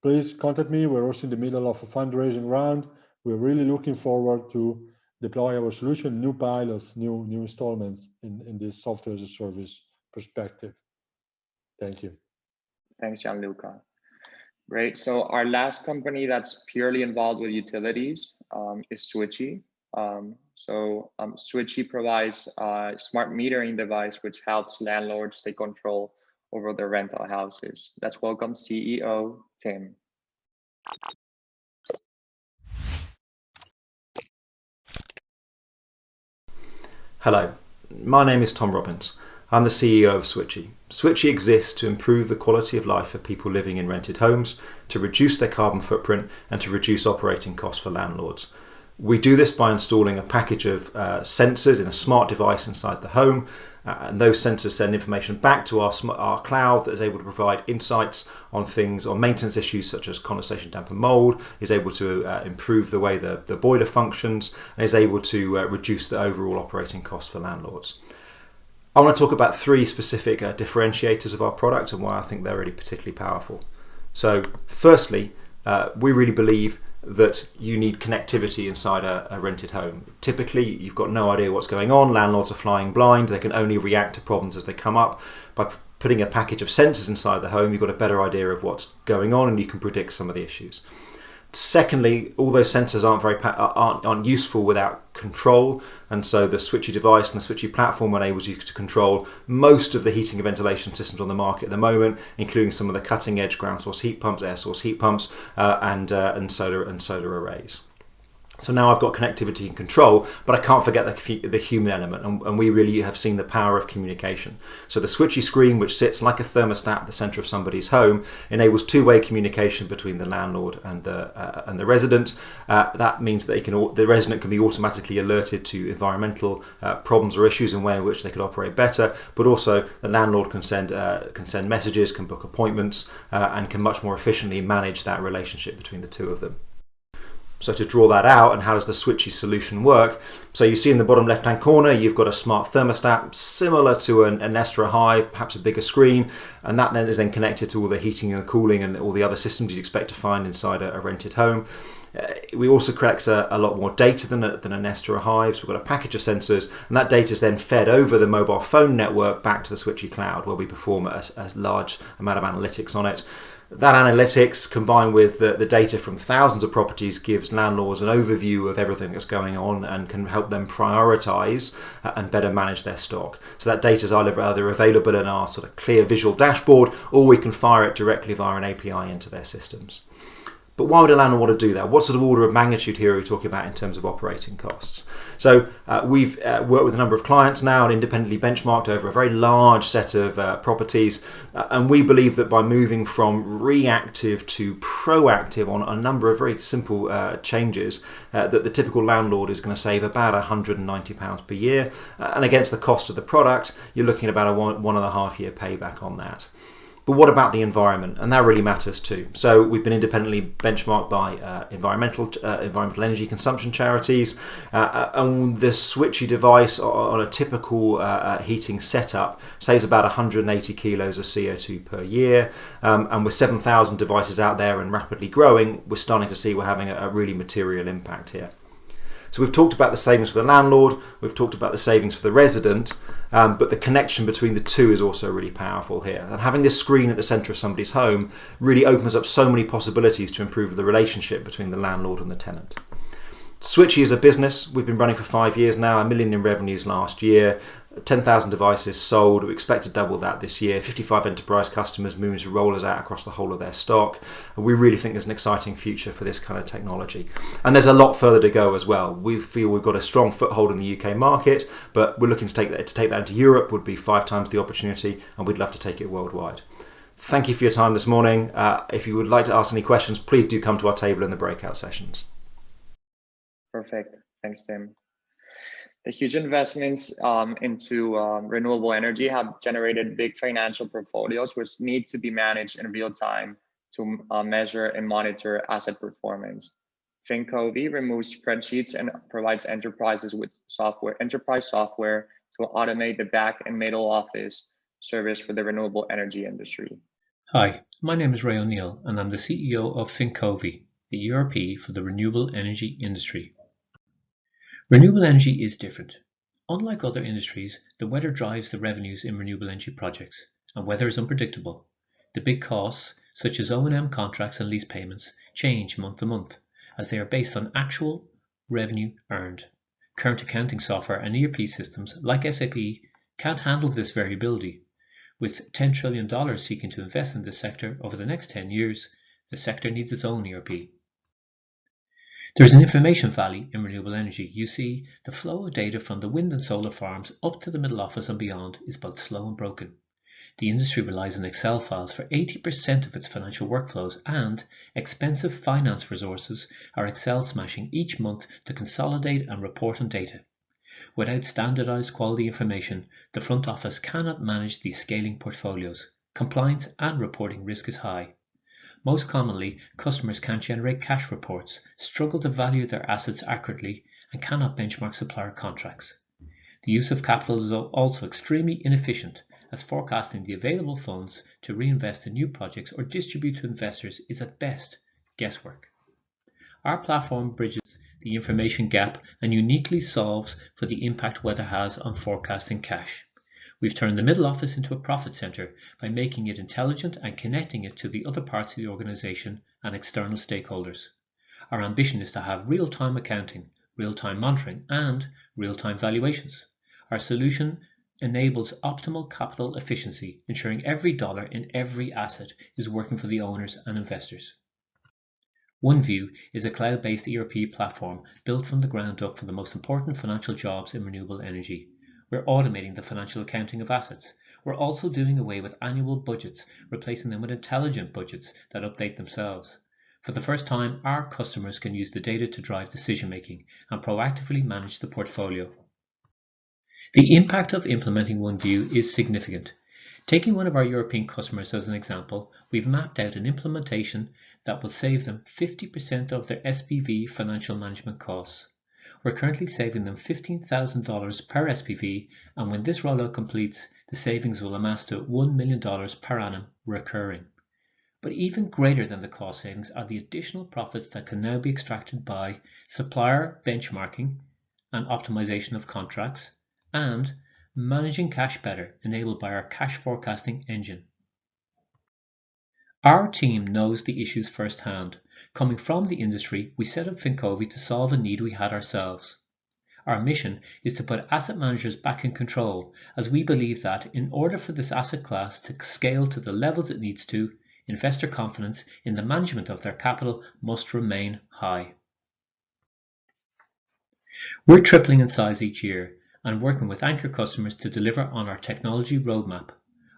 Please contact me. We're also in the middle of a fundraising round. We're really looking forward to deploy our solution, new pilots, new installments in this software as a service perspective. Thank you. Thanks, Gianluca. Great. So our last company that's purely involved with utilities is Switchy. Switchy provides a smart metering device which helps landlords take control over their rental houses. Let's welcome CEO Tim. Hello, my name is Tom Robbins. I'm the CEO of Switchy. Switchy exists to improve the quality of life for people living in rented homes, to reduce their carbon footprint, and to reduce operating costs for landlords. We do this by installing a package of sensors in a smart device inside the home, and those sensors send information back to our cloud that is able to provide insights on things, on maintenance issues such as condensation, damp and mold, is able to improve the way the boiler functions, and is able to reduce the overall operating costs for landlords. I want to talk about three specific differentiators of our product and why I think they're really particularly powerful. So firstly, we really believe that you need connectivity inside a rented home. Typically, you've got no idea what's going on. Landlords are flying blind. They can only react to problems as they come up. By putting a package of sensors inside the home, you've got a better idea of what's going on and you can predict some of the issues. Secondly, all those sensors aren't useful without control, and so the Switchy device and the Switchy platform enables you to control most of the heating and ventilation systems on the market at the moment, including some of the cutting-edge ground source heat pumps, air source heat pumps, and solar arrays. So now I've got connectivity and control, but I can't forget the human element, and we really have seen the power of communication. So the Switchy screen, which sits like a thermostat at the center of somebody's home, enables two-way communication between the landlord and the resident. That means that the resident can be automatically alerted to environmental problems or issues and way in which they could operate better, but also the landlord can send messages, can book appointments, and can much more efficiently manage that relationship between the two of them. So to draw that out, and how does the Switchy solution work? So you see in the bottom left-hand corner, you've got a smart thermostat similar to an Nest or a Hive, perhaps a bigger screen, and that then is connected to all the heating and cooling and all the other systems you'd expect to find inside a rented home. We also collect a lot more data than a Nest or a Hive. So we've got a package of sensors, and that data is then fed over the mobile phone network back to the Switchy cloud, where we perform a large amount of analytics on it. That analytics, combined with the data from thousands of properties, gives landlords an overview of everything that's going on and can help them prioritize and better manage their stock. So that data is either available in our sort of clear visual dashboard, or we can fire it directly via an API into their systems. But why would a landlord want to do that? What sort of order of magnitude here are we talking about in terms of operating costs? So we've worked with a number of clients now and independently benchmarked over a very large set of properties. And we believe that by moving from reactive to proactive on a number of very simple changes, that the typical landlord is going to save about £190 per year. And against the cost of the product, you're looking at about a 1.5 year payback on that. But what about the environment? And that really matters too. So we've been independently benchmarked by environmental energy consumption charities, and the Switchy device on a typical heating setup saves about 180 kilos of CO2 per year. And with 7,000 devices out there and rapidly growing, we're starting to see we're having a really material impact here. So we've talked about the savings for the landlord, we've talked about the savings for the resident, but the connection between the two is also really powerful here. And having this screen at the centre of somebody's home really opens up so many possibilities to improve the relationship between the landlord and the tenant. Switchy is a business. We've been running for 5 years now, $1 million in revenues last year, 10,000 devices sold. We expect to double that this year. 55 enterprise customers moving to roll us out across the whole of their stock. And we really think there's an exciting future for this kind of technology. And there's a lot further to go as well. We feel we've got a strong foothold in the UK market, but we're looking to take that into Europe would be 5 times the opportunity, and we'd love to take it worldwide. Thank you for your time this morning. If you would like to ask any questions, please do come to our table in the breakout sessions. Perfect. Thanks, Tim. The huge investments into renewable energy have generated big financial portfolios, which need to be managed in real time to measure and monitor asset performance. FinCovey removes spreadsheets and provides enterprises with enterprise software to automate the back and middle office service for the renewable energy industry. Hi, my name is Ray O'Neill, and I'm the CEO of FinCovey, the ERP for the renewable energy industry. Renewable energy is different. Unlike other industries, the weather drives the revenues in renewable energy projects, and weather is unpredictable. The big costs, such as O&M contracts and lease payments, change month to month, as they are based on actual revenue earned. Current accounting software and ERP systems, like SAP, can't handle this variability. With $10 trillion seeking to invest in this sector over the next 10 years, the sector needs its own ERP. There's an information valley in renewable energy. You see, the flow of data from the wind and solar farms up to the middle office and beyond is both slow and broken. The industry relies on Excel files for 80% of its financial workflows, and expensive finance resources are Excel smashing each month to consolidate and report on data. Without standardized quality information, the front office cannot manage these scaling portfolios. Compliance and reporting risk is high. Most commonly, customers can't generate cash reports, struggle to value their assets accurately, and cannot benchmark supplier contracts. The use of capital is also extremely inefficient, as forecasting the available funds to reinvest in new projects or distribute to investors is at best guesswork. Our platform bridges the information gap and uniquely solves for the impact weather has on forecasting cash. We've turned the middle office into a profit center by making it intelligent and connecting it to the other parts of the organization and external stakeholders. Our ambition is to have real-time accounting, real-time monitoring, and real-time valuations. Our solution enables optimal capital efficiency, ensuring every dollar in every asset is working for the owners and investors. OneView is a cloud-based ERP platform built from the ground up for the most important financial jobs in renewable energy. We're automating the financial accounting of assets. We're also doing away with annual budgets, replacing them with intelligent budgets that update themselves. For the first time, our customers can use the data to drive decision-making and proactively manage the portfolio. The impact of implementing OneView is significant. Taking one of our European customers as an example, we've mapped out an implementation that will save them 50% of their SPV financial management costs. We're currently saving them $15,000 per SPV, and when this rollout completes, the savings will amass to $1 million per annum recurring. But even greater than the cost savings are the additional profits that can now be extracted by supplier benchmarking and optimization of contracts, and managing cash better, enabled by our cash forecasting engine. Our team knows the issues firsthand. Coming from the industry, we set up FinCovey to solve a need we had ourselves. Our mission is to put asset managers back in control, as we believe that in order for this asset class to scale to the levels it needs to, investor confidence in the management of their capital must remain high. We're tripling in size each year and working with anchor customers to deliver on our technology roadmap.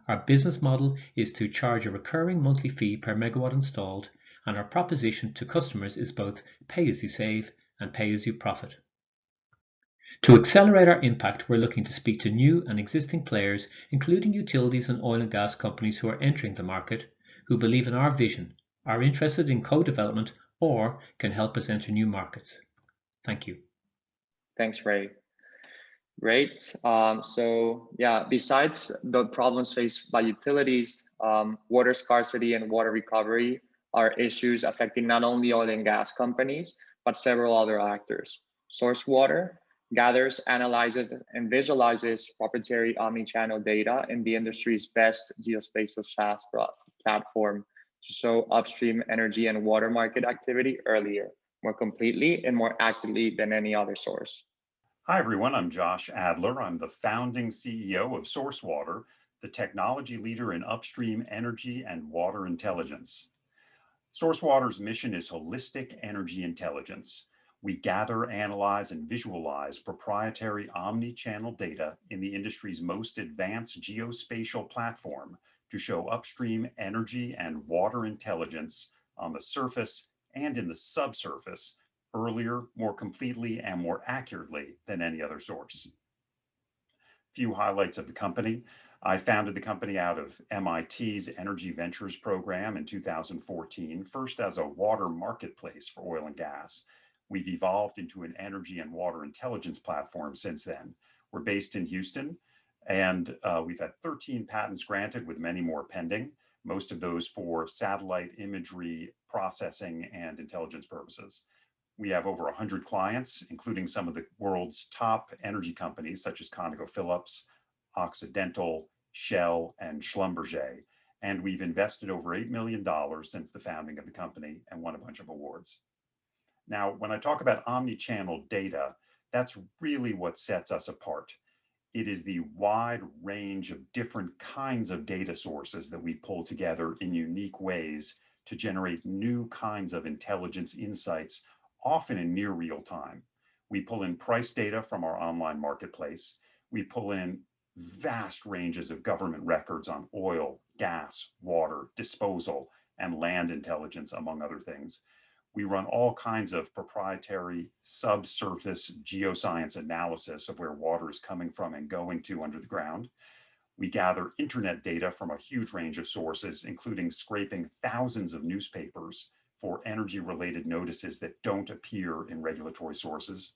Our business model is to charge a recurring monthly fee per megawatt installed, and our proposition to customers is both pay as you save and pay as you profit. To accelerate our impact, we're looking to speak to new and existing players, including utilities and oil and gas companies who are entering the market, who believe in our vision, are interested in co-development, or can help us enter new markets. Thank you. Thanks, Ray. Great. So yeah, besides the problems faced by utilities, water scarcity and water recovery are issues affecting not only oil and gas companies, but several other actors. SourceWater gathers, analyzes, and visualizes proprietary omni-channel data in the industry's best geospatial SaaS platform to show upstream energy and water market activity earlier, more completely, and more accurately than any other source. Hi, everyone. I'm Josh Adler. I'm the founding CEO of SourceWater, the technology leader in upstream energy and water intelligence. SourceWater's mission is holistic energy intelligence. We gather, analyze, and visualize proprietary omni-channel data in the industry's most advanced geospatial platform to show upstream energy and water intelligence on the surface and in the subsurface earlier, more completely, and more accurately than any other source. Few highlights of the company. I founded the company out of MIT's Energy Ventures program in 2014, first as a water marketplace for oil and gas. We've evolved into an energy and water intelligence platform since then. We're based in Houston, and we've had 13 patents granted with many more pending, most of those for satellite imagery processing and intelligence purposes. We have over 100 clients, including some of the world's top energy companies such as ConocoPhillips, Occidental, Shell, and Schlumberger. And we've invested over $8 million since the founding of the company and won a bunch of awards. Now, when I talk about omni-channel data, that's really what sets us apart. It is the wide range of different kinds of data sources that we pull together in unique ways to generate new kinds of intelligence insights, often in near real time. We pull in price data from our online marketplace. We pull in vast ranges of government records on oil, gas, water, disposal, and land intelligence, among other things. We run all kinds of proprietary subsurface geoscience analysis of where water is coming from and going to under the ground. We gather internet data from a huge range of sources, including scraping thousands of newspapers for energy-related notices that don't appear in regulatory sources.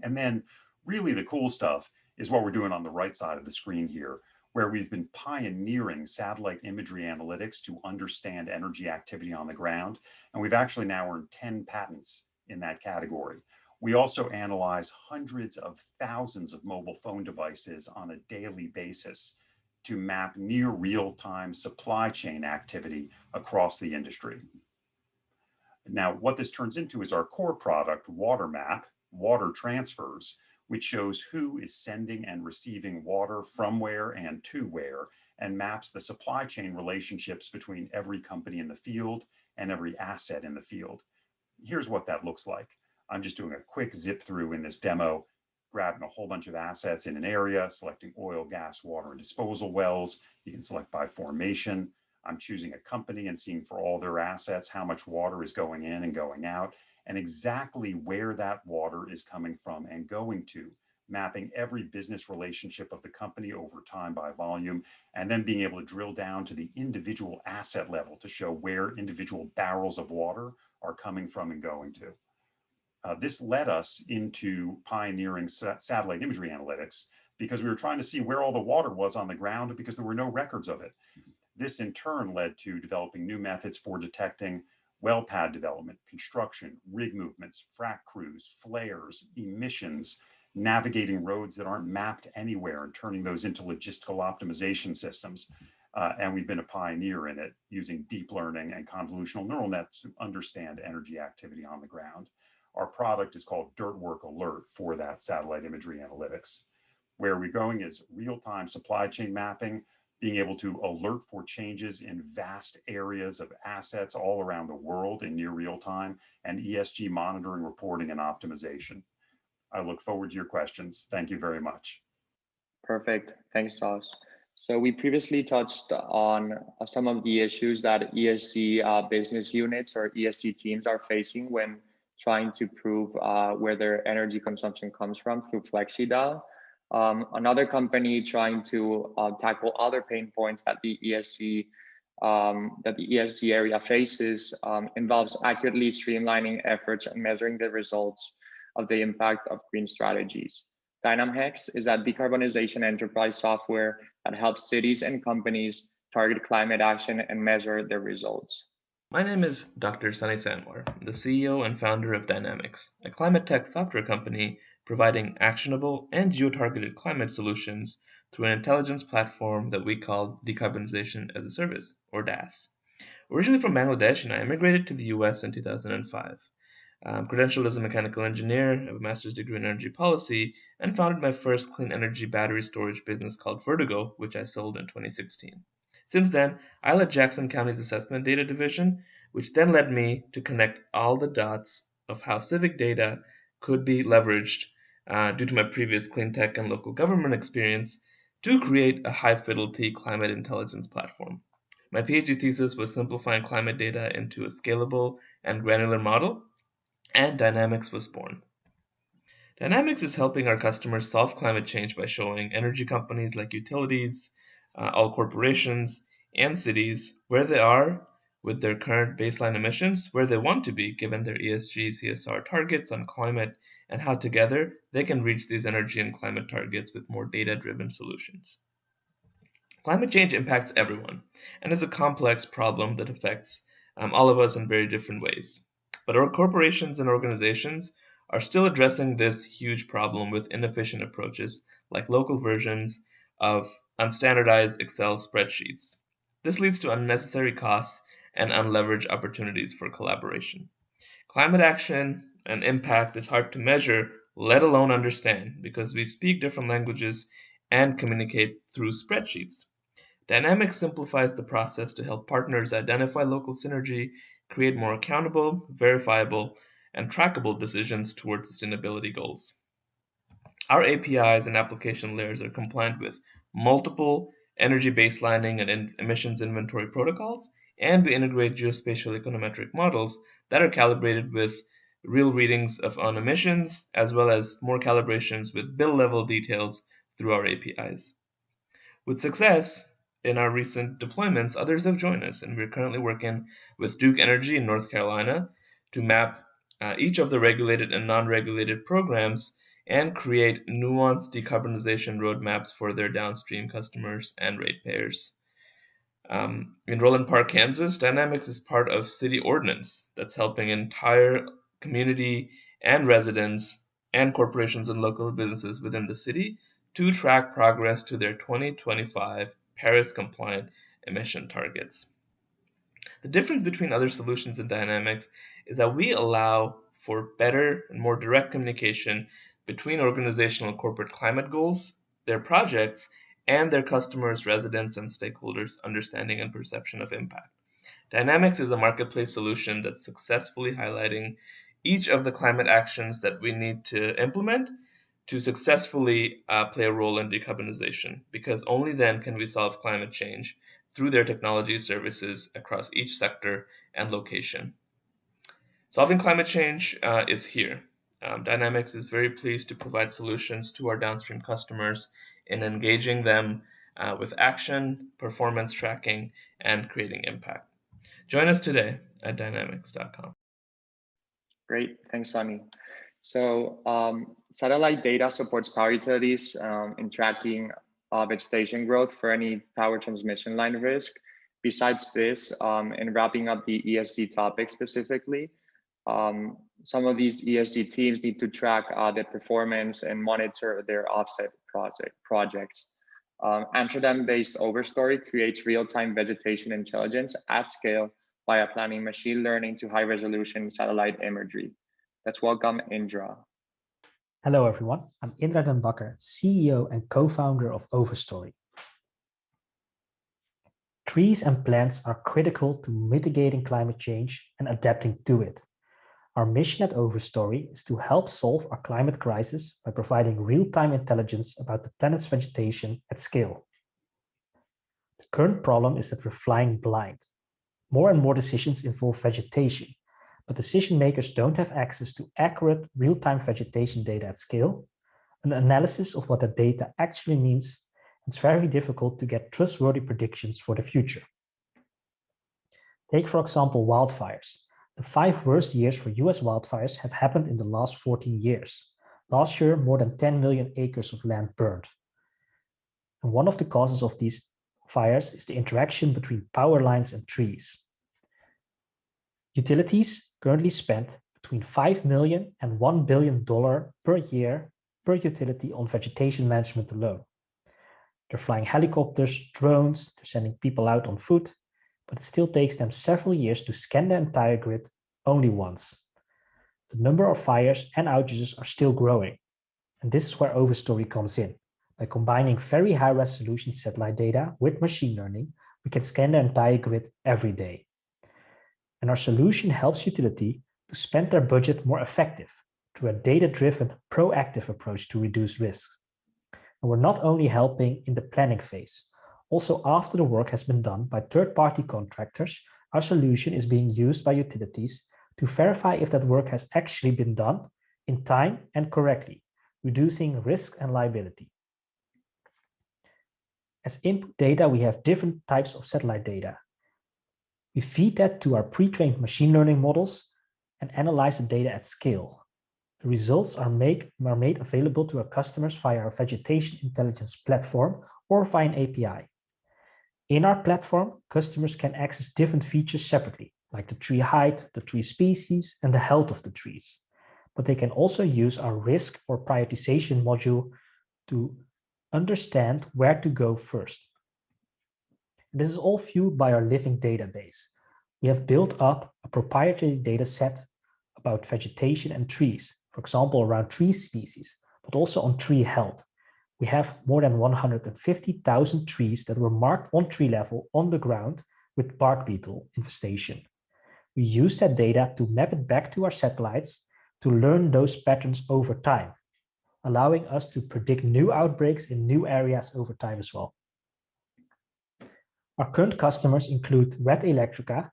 And then really the cool stuff is what we're doing on the right side of the screen here, where we've been pioneering satellite imagery analytics to understand energy activity on the ground. And we've actually now earned 10 patents in that category. We also analyze hundreds of thousands of mobile phone devices on a daily basis to map near real-time supply chain activity across the industry. Now, what this turns into is our core product, WaterMap, water transfers, which shows who is sending and receiving water from where and to where, and maps the supply chain relationships between every company in the field and every asset in the field. Here's what that looks like. I'm just doing a quick zip through in this demo, grabbing a whole bunch of assets in an area, selecting oil, gas, water, and disposal wells. You can select by formation. I'm choosing a company and seeing for all their assets how much water is going in and going out, and exactly where that water is coming from and going to, mapping every business relationship of the company over time by volume, and then being able to drill down to the individual asset level to show where individual barrels of water are coming from and going to. This led us into pioneering satellite imagery analytics because we were trying to see where all the water was on the ground because there were no records of it. This in turn led to developing new methods for detecting well pad development, construction, rig movements, frac crews, flares, emissions, navigating roads that aren't mapped anywhere and turning those into logistical optimization systems. And we've been a pioneer in it using deep learning and convolutional neural nets to understand energy activity on the ground. Our product is called Dirtwork Alert for that satellite imagery analytics. Where we're going is real-time supply chain mapping, being able to alert for changes in vast areas of assets all around the world in near real time, and ESG monitoring, reporting, and optimization. I look forward to your questions. Thank you very much. Perfect. Thanks, Josh. So we previously touched on some of the issues that ESG business units or ESG teams are facing when trying to prove where their energy consumption comes from through FlexiDial. Another company trying to tackle other pain points that the ESG area faces involves accurately streamlining efforts and measuring the results of the impact of green strategies. DynamHex is a decarbonization enterprise software that helps cities and companies target climate action and measure their results. My name is Dr. Sunny Sanwar, the CEO and founder of Dynamics, a climate tech software company providing actionable and geo-targeted climate solutions through an intelligence platform that we call Decarbonization as a Service, or DAS. Originally from Bangladesh, and I immigrated to the US in 2005. I'm credentialed as a mechanical engineer, I have a master's degree in energy policy, and founded my first clean energy battery storage business called Vertigo, which I sold in 2016. Since then, I led Jackson County's assessment data division, which then led me to connect all the dots of how civic data could be leveraged due to my previous clean tech and local government experience to create a high-fidelity climate intelligence platform. My PhD thesis was simplifying climate data into a scalable and granular model, and Dynamics was born. Dynamics is helping our customers solve climate change by showing energy companies like utilities, all corporations, and cities where they are with their current baseline emissions, where they want to be given their ESG, CSR targets on climate, and how together they can reach these energy and climate targets with more data-driven solutions. Climate change impacts everyone and is a complex problem that affects all of us in very different ways. But our corporations and organizations are still addressing this huge problem with inefficient approaches like local versions of unstandardized Excel spreadsheets. This leads to unnecessary costs and unleveraged opportunities for collaboration. Climate action and impact is hard to measure, let alone understand, because we speak different languages and communicate through spreadsheets. Dynamics simplifies the process to help partners identify local synergy, create more accountable, verifiable, and trackable decisions towards sustainability goals. Our APIs and application layers are compliant with multiple energy baselining and emissions inventory protocols, and we integrate geospatial econometric models that are calibrated with real readings on emissions, as well as more calibrations with bill level details through our APIs. With success in our recent deployments, others have joined us, and we're currently working with Duke Energy in North Carolina to map each of the regulated and non-regulated programs and create nuanced decarbonization roadmaps for their downstream customers and ratepayers. In Roland Park, Kansas, Dynamics is part of city ordinance that's helping entire community and residents and corporations and local businesses within the city to track progress to their 2025 Paris-compliant emission targets. The difference between other solutions in Dynamics is that we allow for better and more direct communication between organizational and corporate climate goals, their projects, and their customers, residents, and stakeholders' understanding and perception of impact. Dynamics is a marketplace solution that's successfully highlighting each of the climate actions that we need to implement to successfully play a role in decarbonization, because only then can we solve climate change through their technology services across each sector and location. Solving climate change is here. Dynamics is very pleased to provide solutions to our downstream customers in engaging them with action, performance tracking, and creating impact. Join us today at dynamics.com. Great, thanks, Sunny. So satellite data supports power utilities in tracking vegetation growth for any power transmission line risk. Besides this, in wrapping up the ESG topic specifically, some of these ESG teams need to track their performance and monitor their offset projects. Amsterdam-based Overstory creates real-time vegetation intelligence at scale by applying machine learning to high-resolution satellite imagery. Let's welcome Indra. Hello, everyone. I'm Indra Den Bakker, CEO and co-founder of Overstory. Trees and plants are critical to mitigating climate change and adapting to it. Our mission at Overstory is to help solve our climate crisis by providing real-time intelligence about the planet's vegetation at scale. The current problem is that we're flying blind. More and more decisions involve vegetation, but decision makers don't have access to accurate real-time vegetation data at scale, an analysis of what that data actually means. It's very difficult to get trustworthy predictions for the future. Take, for example, wildfires. The 5 worst years for US wildfires have happened in the last 14 years. Last year, more than 10 million acres of land burned. And one of the causes of these fires is the interaction between power lines and trees. Utilities currently spend between $5 million and $1 billion per year per utility on vegetation management alone. They're flying helicopters, drones, they're sending people out on foot, but it still takes them several years to scan the entire grid only once. The number of fires and outages are still growing. And this is where Overstory comes in. By combining very high resolution satellite data with machine learning, we can scan the entire grid every day. And our solution helps utility to spend their budget more effective through a data-driven, proactive approach to reduce risks. And we're not only helping in the planning phase, also after the work has been done by third-party contractors, our solution is being used by utilities to verify if that work has actually been done in time and correctly, reducing risk and liability. As input data, we have different types of satellite data. We feed that to our pre-trained machine learning models and analyze the data at scale. The results are made available to our customers via our vegetation intelligence platform or via an API. In our platform, customers can access different features separately, like the tree height, the tree species, and the health of the trees. But they can also use our risk or prioritization module to understand where to go first. This is all fueled by our living database. We have built up a proprietary data set about vegetation and trees, for example, around tree species, but also on tree health. We have more than 150,000 trees that were marked on tree level on the ground with bark beetle infestation. We use that data to map it back to our satellites to learn those patterns over time, allowing us to predict new outbreaks in new areas over time as well. Our current customers include Red Eléctrica,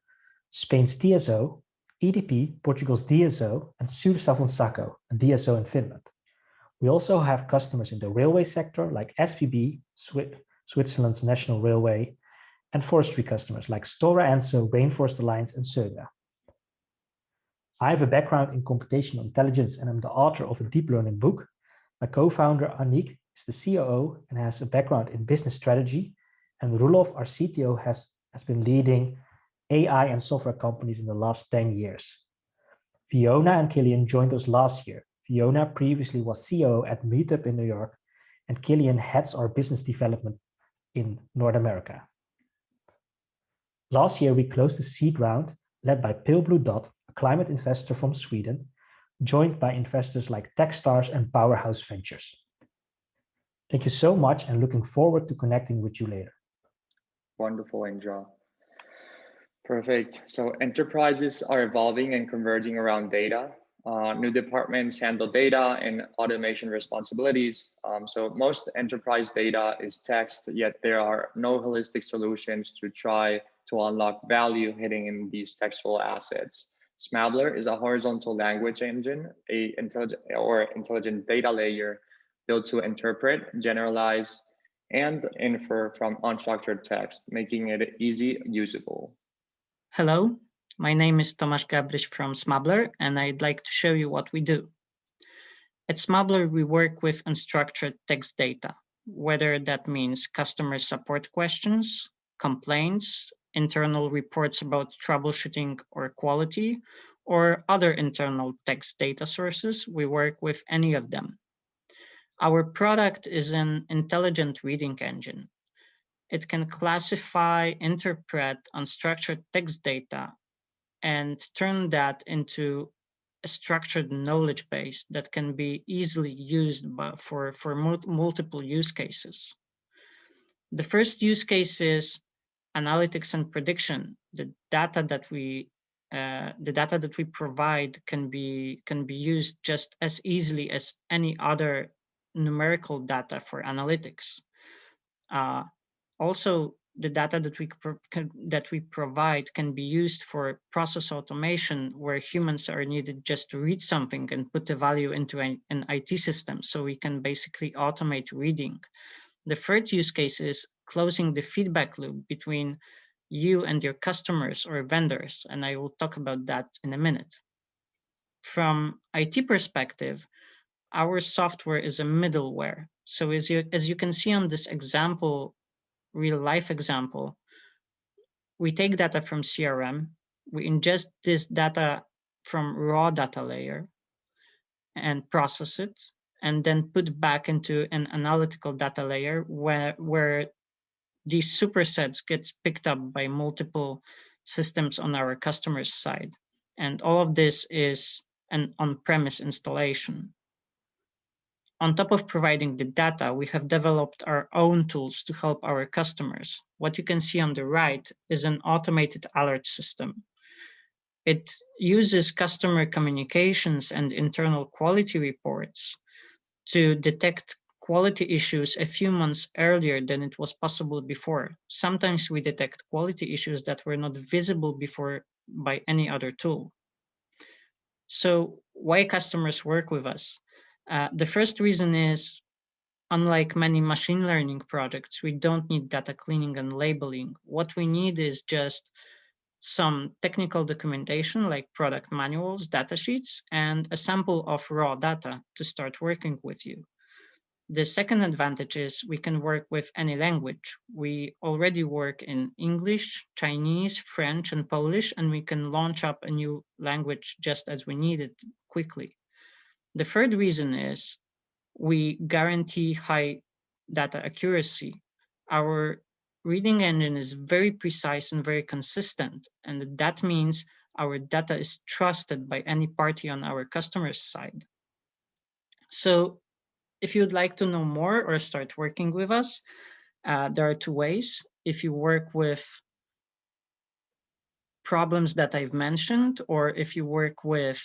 Spain's TSO, EDP, Portugal's DSO, and Suur-Savon Sacco, a DSO in Finland. We also have customers in the railway sector like SBB, Switzerland's National Railway, and forestry customers like Stora Enso, Rainforest Alliance, and Södra. I have a background in computational intelligence and I'm the author of a deep learning book. My co-founder Annick is the COO and has a background in business strategy, and Roelof, our CTO, has been leading AI and software companies in the last 10 years. Fiona and Killian joined us last year. Fiona previously was CEO at Meetup in New York, and Killian heads our business development in North America. Last year, we closed a seed round led by Pale Blue Dot, a climate investor from Sweden, joined by investors like Techstars and Powerhouse Ventures. Thank you so much and looking forward to connecting with you later. Wonderful, Indra. Perfect. So enterprises are evolving and converging around data. New departments handle data and automation responsibilities. So most enterprise data is text, yet there are no holistic solutions to try to unlock value hidden in these textual assets. Smabler is a horizontal language engine, intelligent data layer built to interpret, generalize, and infer from unstructured text, making it easy usable. Hello, my name is Tomasz Gabryś from Smabler, and I'd like to show you what we do. At Smabler, we work with unstructured text data, whether that means customer support questions, complaints, internal reports about troubleshooting or quality, or other internal text data sources. We work with any of them. Our product is an intelligent reading engine. It can classify, interpret unstructured text data, and turn that into a structured knowledge base that can be easily used for multiple use cases. The first use case is analytics and prediction. The data that we provide can be used just as easily as any other numerical data for analytics. Also, the data that we provide can be used for process automation, where humans are needed just to read something and put the value into an IT system, so we can basically automate reading. The third use case is closing the feedback loop between you and your customers or vendors, and I will talk about that in a minute. From IT perspective, our software is a middleware. So as you can see on this example, real life example, we take data from CRM, We ingest this data from raw data layer and process it, and then put back into an analytical data layer where these supersets gets picked up by multiple systems on our customer's side. And all of this is an on-premise installation. On top of providing the data, we have developed our own tools to help our customers. What you can see on the right is an automated alert system. It uses customer communications and internal quality reports to detect quality issues a few months earlier than it was possible before. Sometimes we detect quality issues that were not visible before by any other tool. So why customers work with us? The first reason is, unlike many machine learning projects, we don't need data cleaning and labeling. What we need is just some technical documentation like product manuals, data sheets, and a sample of raw data to start working with you. The second advantage is we can work with any language. We already work in English, Chinese, French, and Polish, and we can launch up a new language just as we need it quickly. The third reason is we guarantee high data accuracy. Our reading engine is very precise and very consistent, and that means our data is trusted by any party on our customer's side. So if you'd like to know more or start working with us, there are two ways. If you work with problems that I've mentioned, or if you work with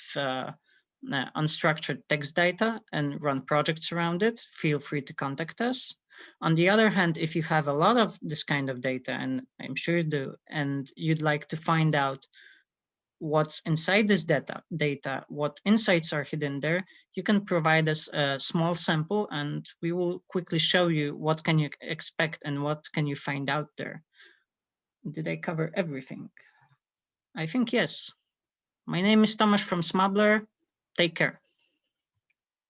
unstructured text data and run projects around it, feel free to contact us. On the other hand, if you have a lot of this kind of data, and I'm sure you do, and you'd like to find out what's inside this data, what insights are hidden there, you can provide us a small sample and we will quickly show you what can you expect and what can you find out there. Did I cover everything? I think yes. My name is Tomasz from Smabler. Take care.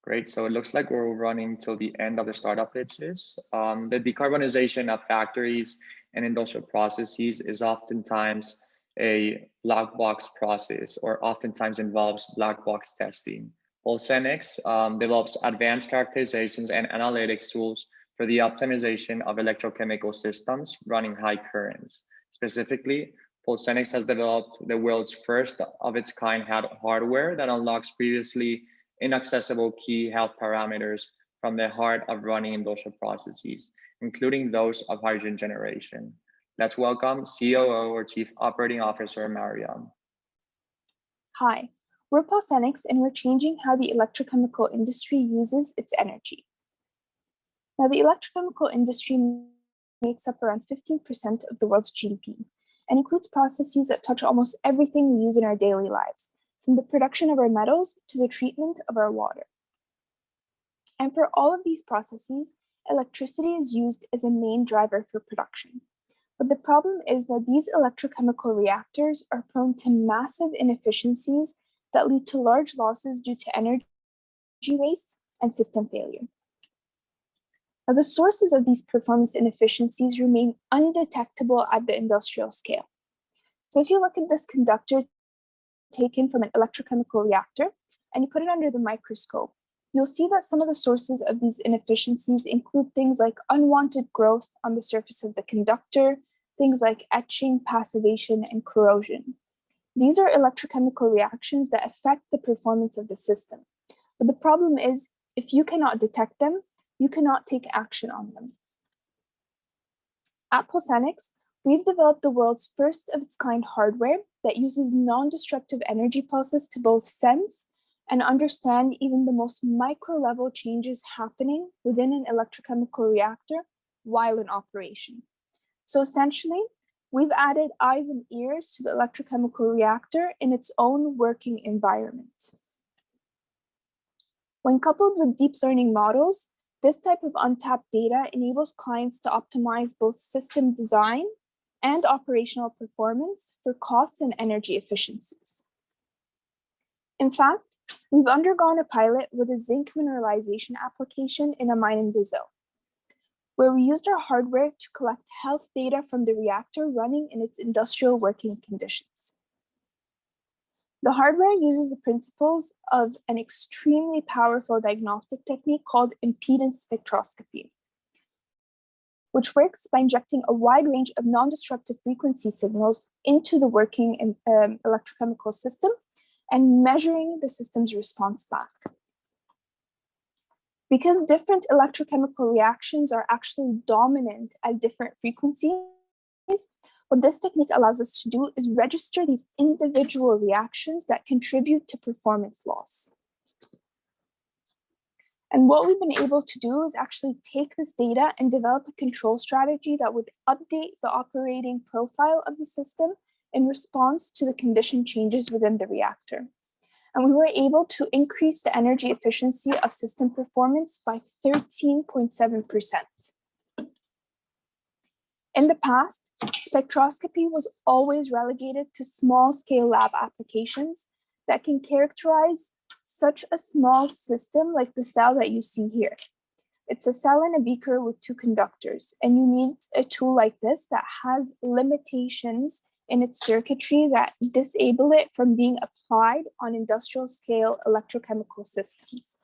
Great. So it looks like we're running till the end of the startup pitches. The decarbonization of factories and industrial processes is oftentimes a black box process, or oftentimes involves black box testing. Polsenix develops advanced characterizations and analytics tools for the optimization of electrochemical systems running high currents. Specifically, Polsenix has developed the world's first of its kind hardware that unlocks previously inaccessible key health parameters from the heart of running industrial processes, including those of hydrogen generation. Let's welcome COO or Chief Operating Officer Mariam. Hi, we're Polsenix, and we're changing how the electrochemical industry uses its energy. Now, the electrochemical industry makes up around 15% of the world's GDP and includes processes that touch almost everything we use in our daily lives, from the production of our metals to the treatment of our water. And for all of these processes, electricity is used as a main driver for production. But the problem is that these electrochemical reactors are prone to massive inefficiencies that lead to large losses due to energy waste and system failure. Now, the sources of these performance inefficiencies remain undetectable at the industrial scale. So if you look at this conductor taken from an electrochemical reactor and you put it under the microscope, you'll see that some of the sources of these inefficiencies include things like unwanted growth on the surface of the conductor, things like etching, passivation, and corrosion. These are electrochemical reactions that affect the performance of the system. But the problem is, if you cannot detect them, you cannot take action on them. At Polsenix, we've developed the world's first of its kind hardware that uses non-destructive energy pulses to both sense and understand even the most micro-level changes happening within an electrochemical reactor while in operation. So essentially, we've added eyes and ears to the electrochemical reactor in its own working environment. When coupled with deep learning models, this type of untapped data enables clients to optimize both system design and operational performance for costs and energy efficiencies. In fact, we've undergone a pilot with a zinc mineralization application in a mine in Brazil, where we used our hardware to collect health data from the reactor running in its industrial working conditions. The hardware uses the principles of an extremely powerful diagnostic technique called impedance spectroscopy, which works by injecting a wide range of non-disruptive frequency signals into the working electrochemical system and measuring the system's response back. Because different electrochemical reactions are actually dominant at different frequencies, what this technique allows us to do is register these individual reactions that contribute to performance loss. And what we've been able to do is actually take this data and develop a control strategy that would update the operating profile of the system in response to the condition changes within the reactor. And we were able to increase the energy efficiency of system performance by 13.7%. In the past, spectroscopy was always relegated to small-scale lab applications that can characterize such a small system like the cell that you see here. It's a cell in a beaker with 2 conductors, and you need a tool like this that has limitations in its circuitry that disable it from being applied on industrial-scale electrochemical systems.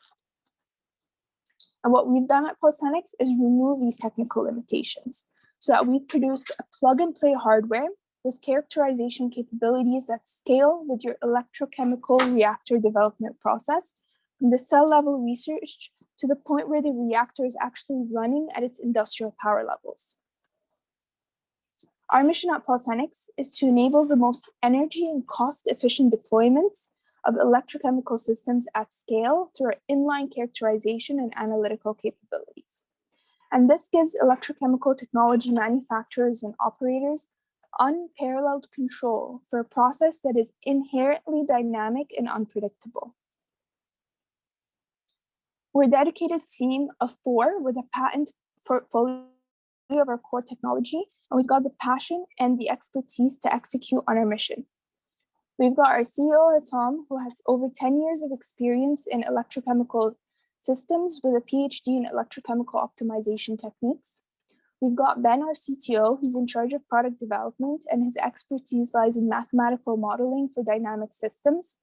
And what we've done at PulseNX is remove these technical limitations, so that we produced a plug-and-play hardware with characterization capabilities that scale with your electrochemical reactor development process from the cell level research to the point where the reactor is actually running at its industrial power levels. Our mission at PulseNX is to enable the most energy and cost-efficient deployments of electrochemical systems at scale through our inline characterization and analytical capabilities. And this gives electrochemical technology manufacturers and operators unparalleled control for a process that is inherently dynamic and unpredictable. We're a dedicated team of 4 with a patent portfolio of our core technology, and we've got the passion and the expertise to execute on our mission. We've got our CEO, Hassam, who has over 10 years of experience in electrochemical systems with a PhD in electrochemical optimization techniques. We've got Ben, our CTO, who's in charge of product development, and his expertise lies in mathematical modeling for dynamic systems.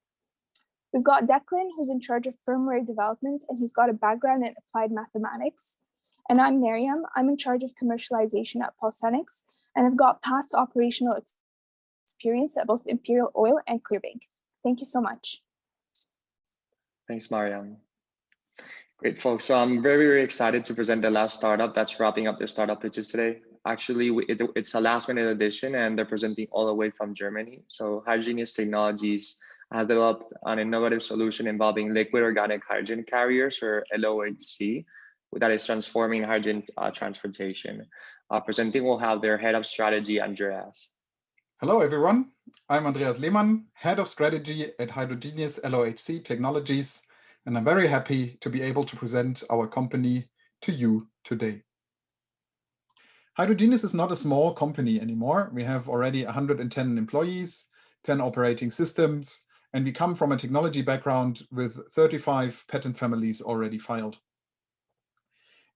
We've got Declan, who's in charge of firmware development, and he's got a background in applied mathematics. And I'm Miriam. I'm in charge of commercialization at PulseNX, and I've got past operational experience at both Imperial Oil and Clearbank. Thank you so much. Thanks, Mariam. Great, folks. So I'm very, very excited to present the last startup that's wrapping up their startup pitches today. Actually, it's a last minute addition, and they're presenting all the way from Germany. So Hydrogenious Technologies has developed an innovative solution involving liquid organic hydrogen carriers, or LOHC, that is transforming hydrogen transportation. Presenting will have their head of strategy, Andreas. Hello, everyone. I'm Andreas Lehmann, head of strategy at Hydrogenious LOHC Technologies, and I'm very happy to be able to present our company to you today. Hydrogenious is not a small company anymore. We have already 110 employees, 10 operating systems, and we come from a technology background with 35 patent families already filed.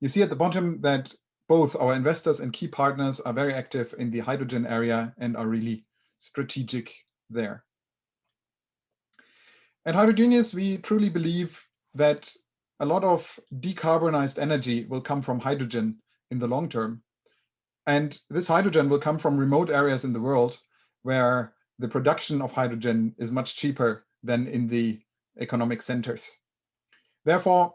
You see at the bottom that both our investors and key partners are very active in the hydrogen area and are really strategic there. At Hydrogenious, we truly believe that a lot of decarbonized energy will come from hydrogen in the long term. And this hydrogen will come from remote areas in the world where the production of hydrogen is much cheaper than in the economic centers. Therefore,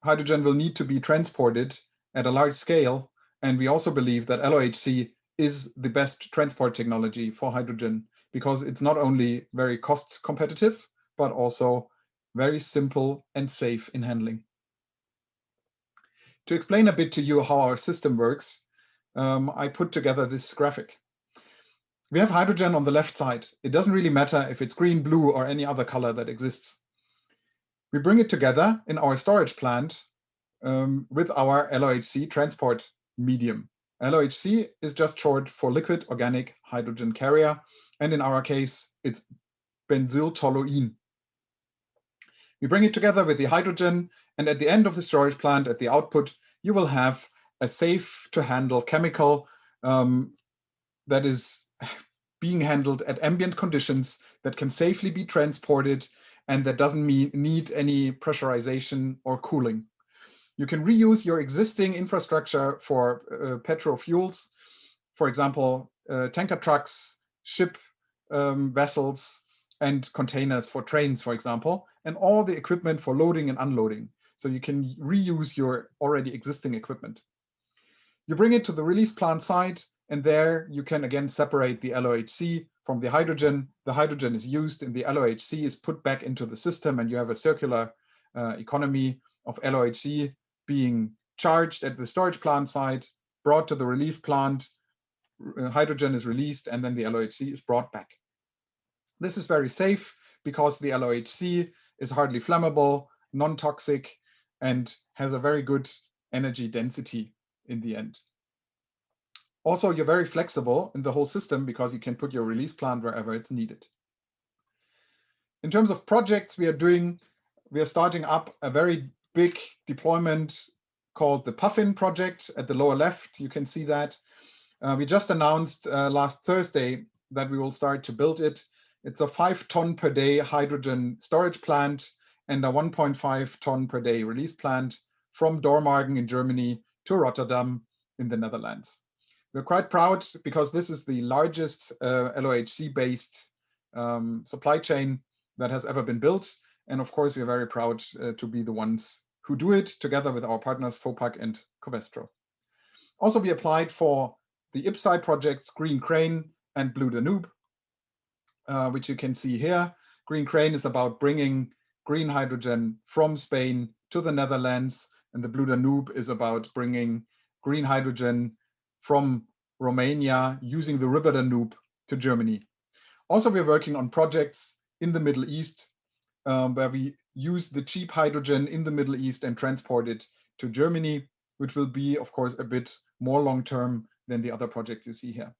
hydrogen will need to be transported at a large scale. And we also believe that LOHC is the best transport technology for hydrogen because it's not only very cost competitive, but also very simple and safe in handling. To explain a bit to you how our system works, I put together this graphic. We have hydrogen on the left side. It doesn't really matter if it's green, blue, or any other color that exists. We bring it together in our storage plant with our LOHC transport medium. LOHC is just short for liquid organic hydrogen carrier, and in our case, it's benzyltoluene. We bring it together with the hydrogen, and at the end of the storage plant, at the output, you will have a safe to handle chemical that is being handled at ambient conditions, that can safely be transported, and that doesn't need any pressurization or cooling. You can reuse your existing infrastructure for petrol fuels, for example, tanker trucks, ship vessels, and containers for trains, for example, and all the equipment for loading and unloading. So you can reuse your already existing equipment. You bring it to the release plant site, and there you can again separate the LOHC from the hydrogen. The hydrogen is used and the LOHC is put back into the system, and you have a circular economy of LOHC being charged at the storage plant site, brought to the release plant, hydrogen is released, and then the LOHC is brought back. This is very safe because the LOHC is hardly flammable, non-toxic, and has a very good energy density in the end. Also, you're very flexible in the whole system because you can put your release plant wherever it's needed. In terms of projects we are starting up a very big deployment called the Puffin project. At the lower left, you can see that. We just announced last Thursday that we will start to build it. It's a 5 ton per day hydrogen storage plant and a 1.5 ton per day release plant from Dormagen in Germany to Rotterdam in the Netherlands. We're quite proud because this is the largest LOHC-based supply chain that has ever been built. And of course, we're very proud to be the ones who do it together with our partners Vopak and Covestro. Also, we applied for the IPCEI projects Green Crane and Blue Danube, which you can see here. Green Crane is about bringing green hydrogen from Spain to the Netherlands, and the Blue Danube is about bringing green hydrogen from Romania using the River Danube to Germany. Also, we're working on projects in the Middle East where we use the cheap hydrogen in the Middle East and transport it to Germany, which will be, of course, a bit more long-term than the other projects you see here.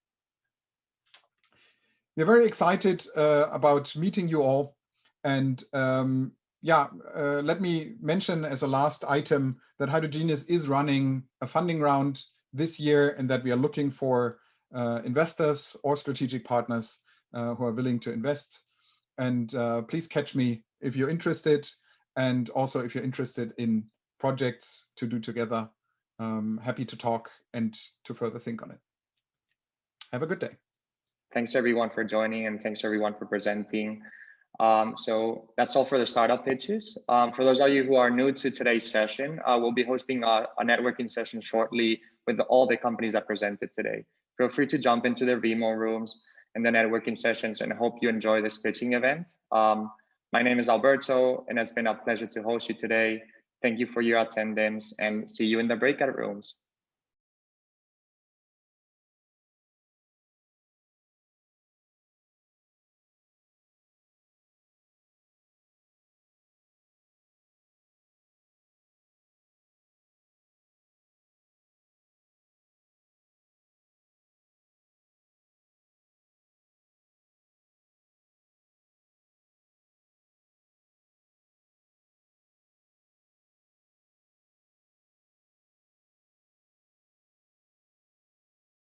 We're very excited about meeting you all. And let me mention as a last item that Hydrogenious is running a funding round this year, and that we are looking for investors or strategic partners who are willing to invest. And please catch me if you're interested, and also if you're interested in projects to do together. Happy to talk and to further think on it. Have a good day. Thanks everyone for joining, and thanks everyone for presenting. So that's all for the startup pitches. For those of you who are new to today's session, we'll be hosting a networking session shortly with all the companies that presented today. Feel free to jump into their Vimo rooms and the networking sessions, and I hope you enjoy this pitching event. My name is Alberto, and it's been a pleasure to host you today. Thank you for your attendance, and see you in the breakout rooms.